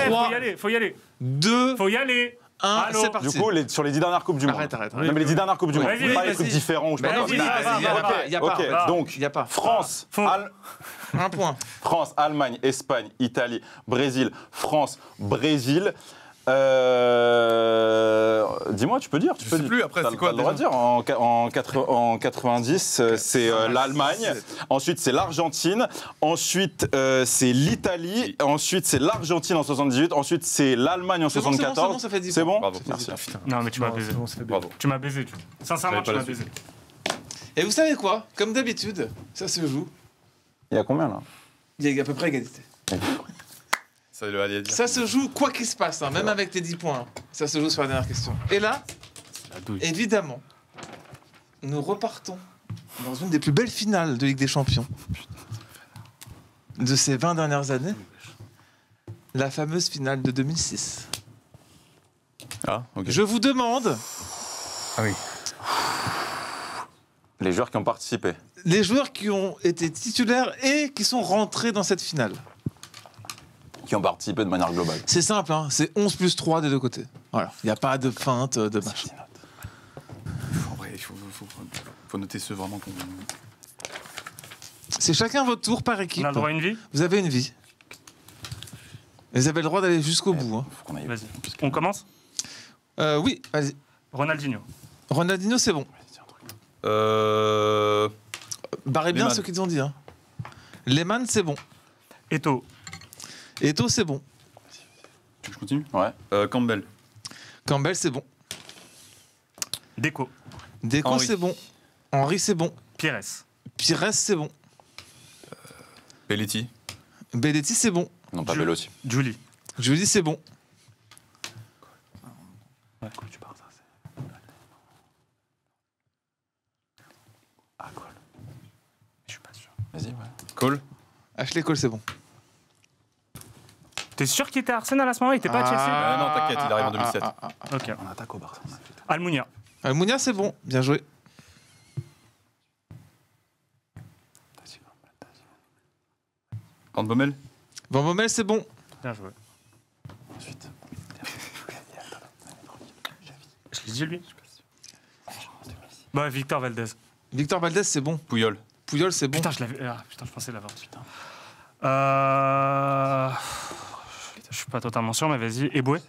Faut y aller, faut y aller. 2, Faut y aller. 1, Allô c'est parti. Du coup, sur les 10 dernières Coupes du Monde. Arrête. Non, mais les 10 dernières Coupes du Monde. Vas-y, Pas les vas-y. trucs différents. Je sais Bah pas non, quoi. vas-y, vas-y, y a pas, y a pas. Ok, donc, Y a pas. France, Faux. Un point. France, Allemagne, Espagne, Italie, Brésil, France, Brésil. Dis-moi, tu peux dire. Je sais plus, après, T'as c'est quoi, le droit de dire. En 90, c'est l'Allemagne. Ensuite, c'est l'Argentine. Ensuite, c'est l'Italie. Ensuite, c'est l'Argentine en 78. Ensuite, c'est l'Allemagne en C'est bon, 74. ça fait 10 C'est bon? Bravo, Ça fait merci. 10. Non, mais tu m'as Non, baisé. c'est bon, ça fait bien. Bravo. Tu m'as baisé, tu. Sincèrement, tu J'avais m'as pas la baisé. Et vous savez quoi? Comme d'habitude, ça se joue. Il y a combien là? Il y a à peu près égalité. Ça le allait dire. Ça se joue quoi qu'il se passe, hein, même avec tes 10 points. Ça se joue sur la dernière question. Et là, La douille. évidemment, nous repartons dans une des plus belles finales de Ligue des Champions de ces 20 dernières années. La fameuse finale de 2006. Ah, ok. Je vous demande Ah oui. Les joueurs qui ont participé. les joueurs qui ont été titulaires et qui sont rentrés dans cette finale. Qui ont participé de manière globale. C'est simple, hein, c'est 11 plus 3 des deux côtés. Voilà, il n'y a pas de feinte, de machin. En vrai, il faut noter ceux vraiment qu'on. C'est chacun votre tour par équipe. On a le droit à une vie. Vous avez une vie. Et vous avez le droit d'aller jusqu'au bout. Hein. Faut qu'on aille. Vas-y. On commence. Oui, vas-y. Ronaldinho. Ronaldinho, c'est bon. Barrez bien Lehmann. ce qu'ils ont dit. Hein. Lehmann, c'est bon. Eto'o. Eto'o, c'est bon. Tu veux que je continue? Ouais. Campbell. Campbell, c'est bon. Deco. Deco, Henry. c'est bon. Henry, c'est bon. Pires. Pires, c'est bon. Belletti. Belletti, c'est bon. Non, pas Bellotti. Julie. Julie, c'est bon. Ah, cool. Je suis pas sûr. Vas-y, ouais. Cole. Ashley Cole, c'est bon. T'es sûr qu'il était à Arsenal à ce moment-là? Il était pas à Chelsea? Ah, non, t'inquiète, il arrive en 2007. Ok. On attaque au Barça. on a fait tout. Almunia. Almunia, c'est bon. Bien joué. Van Bommel. Van Bommel, c'est bon. Bien joué. Ensuite. Je l'ai dit lui. Bah, Victor Valdez. Victor Valdez, c'est bon. Puyol. Puyol, c'est bon. Putain, je l'avais. Ah, putain, je pensais l'avoir. Putain. Je suis pas totalement sûr, mais vas-y. Eboué.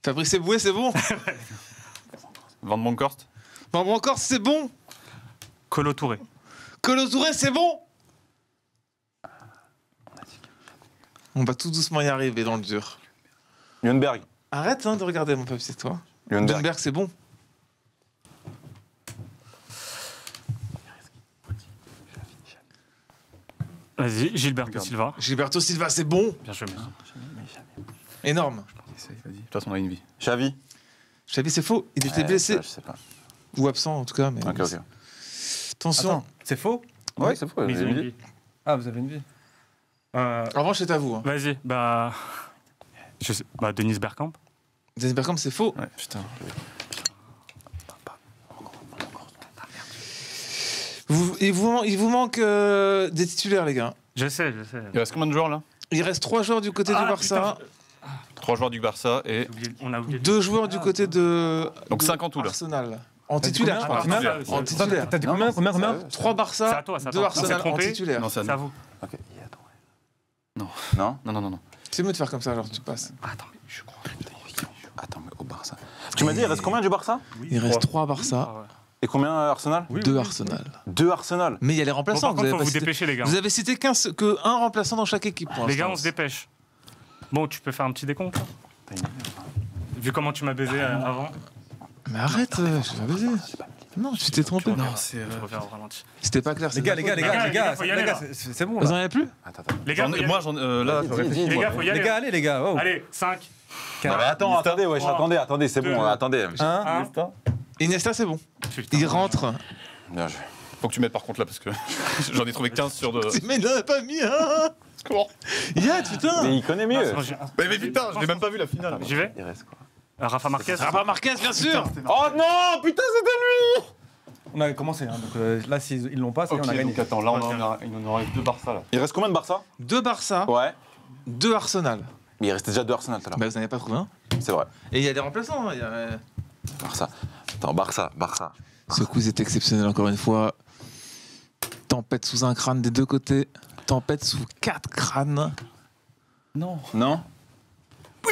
Fabrice Eboué, c'est bon. Van Bronckhorst. Van Bronckhorst, c'est bon. Colo Touré. Colo Touré, c'est bon. On va tout doucement y arriver dans le dur. Lundberg. Arrête de regarder mon papier, toi. Lundberg. Lundberg, c'est bon. Vas-y. Gilberto Silva. Gilberto Silva, c'est bon. Bien joué. Énorme. Vas-y. De toute façon, on a une vie. Xavi. Xavi, c'est faux. Il était blessé. Je sais pas. Ou absent, en tout cas. Mais Ok, ok. Attention. Attends, c'est faux? Ouais, c'est faux. Mais ils j'ai ont une dit. vie. Ah, vous avez une vie. En revanche, c'est à vous. Hein. Vas-y. Bah. Je sais. Bah, Denise Bergkamp. Dennis Bergkamp, c'est faux. Ouais, putain. Il vous manque des titulaires, les gars. Je sais, je sais. Il reste combien de joueurs là? Il reste 3 joueurs du côté Ah, du Barça, putain, 3 joueurs du Barça et. On a oublié. 2 joueurs du côté de Donc de 5 en tout, là. Arsenal. En titulaire, je combien parle. Combien Ah, En titulaire. T'as dit combien? Combien? 3 Barça, C'est à toi, c'est à 2 toi. Arsenal On s'est en trompé. titulaire. Non, c'est à C'est à nous. vous. Ok. Attends. Non. Non. Non. C'est mieux de faire comme ça, alors tu passes. Attends, mais je crois. Attends, mais au Barça. Tu m'as dit, il reste combien du Barça? Il reste 3 Barça, Ah ouais. Et combien Arsenal? 2 Arsenal. 2 Arsenal. Mais il y a les Bon, remplaçants. par contre, faut pas vous cité. dépêcher, les gars. Vous avez cité qu'un remplaçant dans chaque équipe. Pour Les gars, l'instant. on se dépêche. Bon, tu peux faire un petit décompte là Vu comment tu m'as baisé avant. Mais arrête, je vais baiser. Non, tu t'es trompé. Non, c'est. Je reviens au ralenti. C'était pas clair. Les gars, faut y aller, là. c'est bon Vous en là. avez plus? Attends. Les gars, faut y aller. Moi, là, faut réfléchir. Les gars, faut y aller. Les gars, allez les gars. Oh. Allez, 5. Non, mais attends, attendez, wesh, attendez, c'est bon, attendez. Hein? Iniesta, c'est bon. Il rentre. Bien joué. Faut que tu mettes par contre là parce que j'en ai trouvé 15 sur de. Mais il n'en a pas mis un. Comment? Yacht, putain. Mais il connaît mieux. Mais putain, je l'ai même pas vu la finale. J'y vais. Il reste quoi? Rafa Marquez. Rafa Marquez, bien sûr. Oh non, putain, c'était lui. On a commencé, hein, donc là, s'ils l'ont pas, c'est Ok, on a gagné. donc attends, là, il en reste 2 Barça là. Il reste combien de Barça? 2 Barça, Ouais. 2 Arsenal. Mais il restait déjà 2 Arsenal tout à l'heure. Bah, vous n'en avez pas trouvé un. C'est vrai. Et il y a des remplaçants. Hein, il y a... Barça. Attends, Barça. Ce quiz est exceptionnel, encore une fois. Tempête sous un crâne des deux côtés. Tempête sous 4 crânes. Non. Non?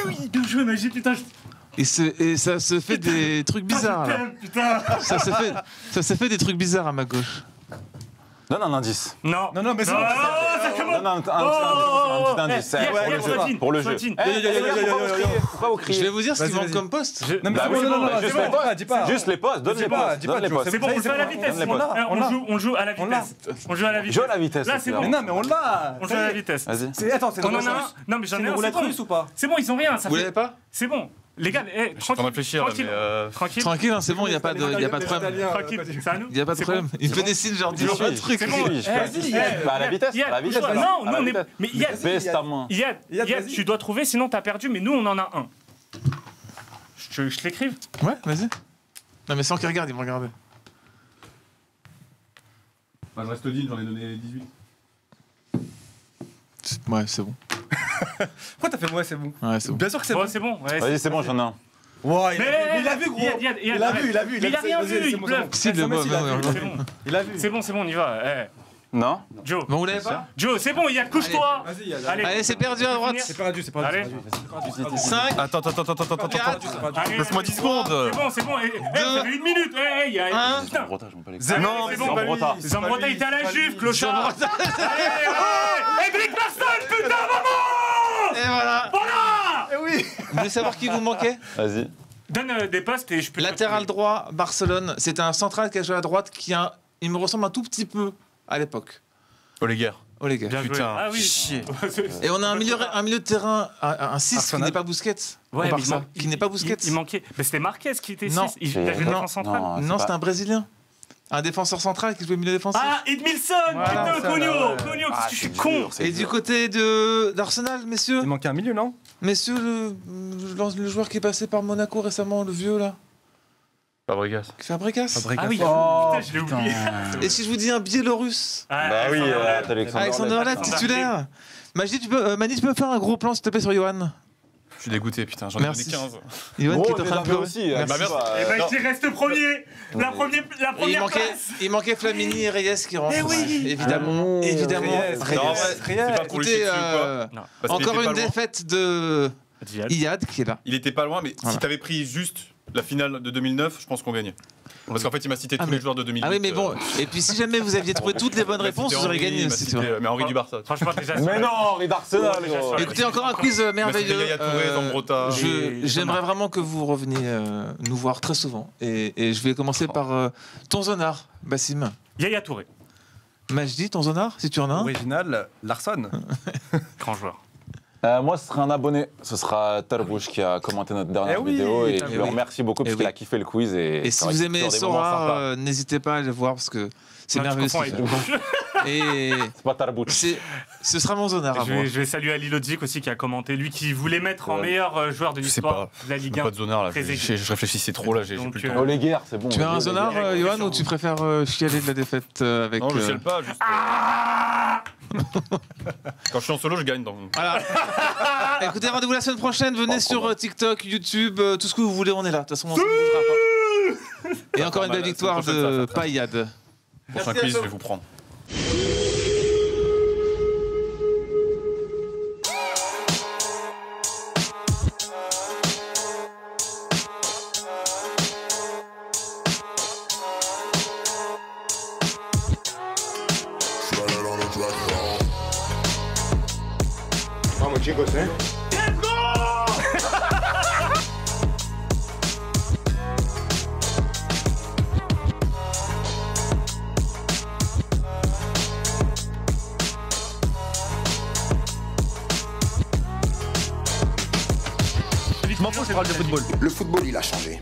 Oui, bien joué, Magie, putain. Et ça se fait des trucs bizarres. Là. Putain. Ça se fait des trucs bizarres à ma gauche. Donne un indice. Non. Non, mais c'est Non, bon. ça commence. Donne un petit indice. Yes, Pour le yes, jeu. Flottine, Pour le jeu. Flottine. Pourquoi vous Je criez? vais vous dire ce qu'ils Vas-y, manque vas-y. comme poste. Non, mais Bah c'est oui, bon, non, juste non, les postes. dis pas. Juste les postes, donne Dis les pas, postes. dis Donne pas, les tu vois, postes. C'est bon, on le fait à la Donne vitesse. les postes. On joue à la On l'a. vitesse. On joue à la vitesse. Joue à la vitesse. Là, c'est bon. Mais non, mais on l'a. On joue à la vitesse. Vas-y. Attends, c'est On en a un. Non, mais j'en ai une un. roulette C'est bon. russe ou pas? C'est bon, ils ont rien. Ça Vous fait- l'avez pas? C'est bon. Les gars, Je suis en train de tranquille. réfléchir là, Tranquille. mais. Tranquille. Tranquille, hein, c'est bon, il n'y a pas de problème. Tranquille. C'est à nous. Il n'y a pas de C'est problème. bon. Il fait des signes, genre, dis-moi pas de trucs. C'est bon. Vas-y, bah, à la vitesse. Yad, À la vitesse. bouge pas. alors. Non, À la nous on est. vitesse. Mais Yad, Baisse ta main. Yad, Yad, Yad, vas-y. tu dois trouver, sinon t'as perdu. Mais nous, on en a un. Je te l'écrive. Ouais, vas-y. Non, mais sans qu'il regarde, ils vont regarder. Bah, je reste Odin, j'en ai donné 18. Ouais, c'est bon. Pourquoi t'as fait moi, c'est bon? Ouais, c'est bon. Bien sûr que c'est Bon, bon. c'est bon. Ouais, Vas-y, c'est bon, j'en ai un. Ouais, Mais il a vu, gros. Il a vu. Il Il a rien vu, il bluffe. Si, le mot, C'est bon. Il a vu. C'est bon, on y va. Non? Joe. Bon, vous l'avez pas? Joe, c'est bon, il y a couche-toi. Vas-y, Allez, c'est perdu à droite. c'est perdu, c'est perdu. Allez. 5, Attends. 4, Allez, Laisse-moi 10 secondes. C'est bon. Vous avez 1 minute. Il y a. Un. Putain. Brota, je m'en bats les Allez, Non, c'est mais bon. Zambrota. Zambrota, il était à la Juve, clochard. Allez. Edric Larsson, putain, maman. Et voilà. Voilà. Vous voulez savoir qui vous manquait? Vas-y. Donne des postes et je peux. Latéral droit, Barcelone. C'est un central qui a joué à droite il me ressemble un tout petit peu à l'époque. Oh les gars. Oh les gars. Bien joué. Putain, Ah oui. chier. Et on a un milieu de terrain, un 6 qui Arsenal. n'est pas Busquets. Ouais, au mais Barça, qui n'est pas Busquets. Il manquait. Mais c'était Marquez qui était 6. Non. Il a joué Non. défense centrale. Non, c'est c'était un Brésilien. Un défenseur central qui jouait milieu défensif. Ah, Edmilson. Voilà, Putain, ça, Cogno. là, ouais. Cogno, qu'est-ce que je suis c'est con. dur, c'est Et du dur. côté d'Arsenal, messieurs, Il manquait un milieu, non? messieurs le joueur qui est passé par Monaco récemment, le vieux là, Fabregas. qui fait un Fabregas. Ah oui, Oh, putain, je l'ai oublié. Et si je vous dis un Biélorusse, Ah, Bah oui, Alexander t'as Alexandre. Alexander Ladd, Alexander titulaire. Mani, tu peux me faire un gros plan s'il te plaît sur Johan? Je suis dégoûté, putain, j'en ai donné Merci. 15. Johan Gros, qui est en t'es train de un peu pleurer. aussi. Merci. Bah, merci. Eh ben, Non. il reste premier. La première place. Il manquait Flamini et Reyes qui rentrent. Eh oui. Évidemment, évidemment. Reyes. Non, Reyes. c'est pas pour lui Écoutez, chier dessus ou quoi. Non. Parce qu'il encore était une pas loin. défaite de Dial. Iyad qui est là. Il était pas loin, mais Voilà. si t'avais pris juste la finale de 2009, je pense qu'on gagnait. Parce qu'en fait, il m'a cité Ah, tous mais- les joueurs de 2008. Ah oui, mais bon. Et puis si jamais vous aviez trouvé toutes les bonnes réponses, vous auriez gagné aussi, tu vois. Mais Henri du Barça. Franchement, déjà. Mais non, Henri d'Arsenal. Ouais, déjà, gros. sur la- Écoutez, encore un quiz merveilleux. Yaya Touré, Zambrota. J'aimerais vraiment que vous reveniez nous voir très souvent. Et je vais commencer par ton zonard, Bassim. Yaya Touré, Majdi, ton zonard, si tu en as un. Original, Larsson. grand joueur. Moi, ce sera un abonné. Ce sera Tarbouche qui a commenté notre dernière Eh oui, vidéo. Et eh je oui. le remercie beaucoup parce Eh qu'il oui. a kiffé le quiz. Et Si c'est vrai vous qu'il y a aimez toujours des moments Sora, sympas. n'hésitez pas à le voir parce que c'est Non, tu merveilleux. confonds ce avec qu'il fait. Et C'est pas Tarbouche. ce sera mon zonard à Je moi. vais saluer Ali Lodzik aussi qui a commenté, lui qui voulait mettre en Ouais. meilleur joueur de Je sais l'histoire pas. de la Ligue Pas 1. de zonard là. Très Je réfléchissais trop là, j'ai Donc, plus le temps. Oh, les guerres, c'est bon. Tu as un zonard, les Johan, méchants. ou tu préfères chialer de la défaite avec. Non, je chiale pas, juste. Ah Quand je suis en solo, je gagne. Donc. Voilà. Écoutez, rendez-vous la semaine prochaine. Venez Oh, sur pardon. TikTok, YouTube, tout ce que vous voulez, on est là. De toute façon, on se bougera pas. Et encore une belle Normal, victoire la semaine prochaine, de ça va. Payad. Prochain quiz, je vais vous prendre. Vamos, chicos, ¿eh? Je m'en fous, je parle de football. Le football, il a changé.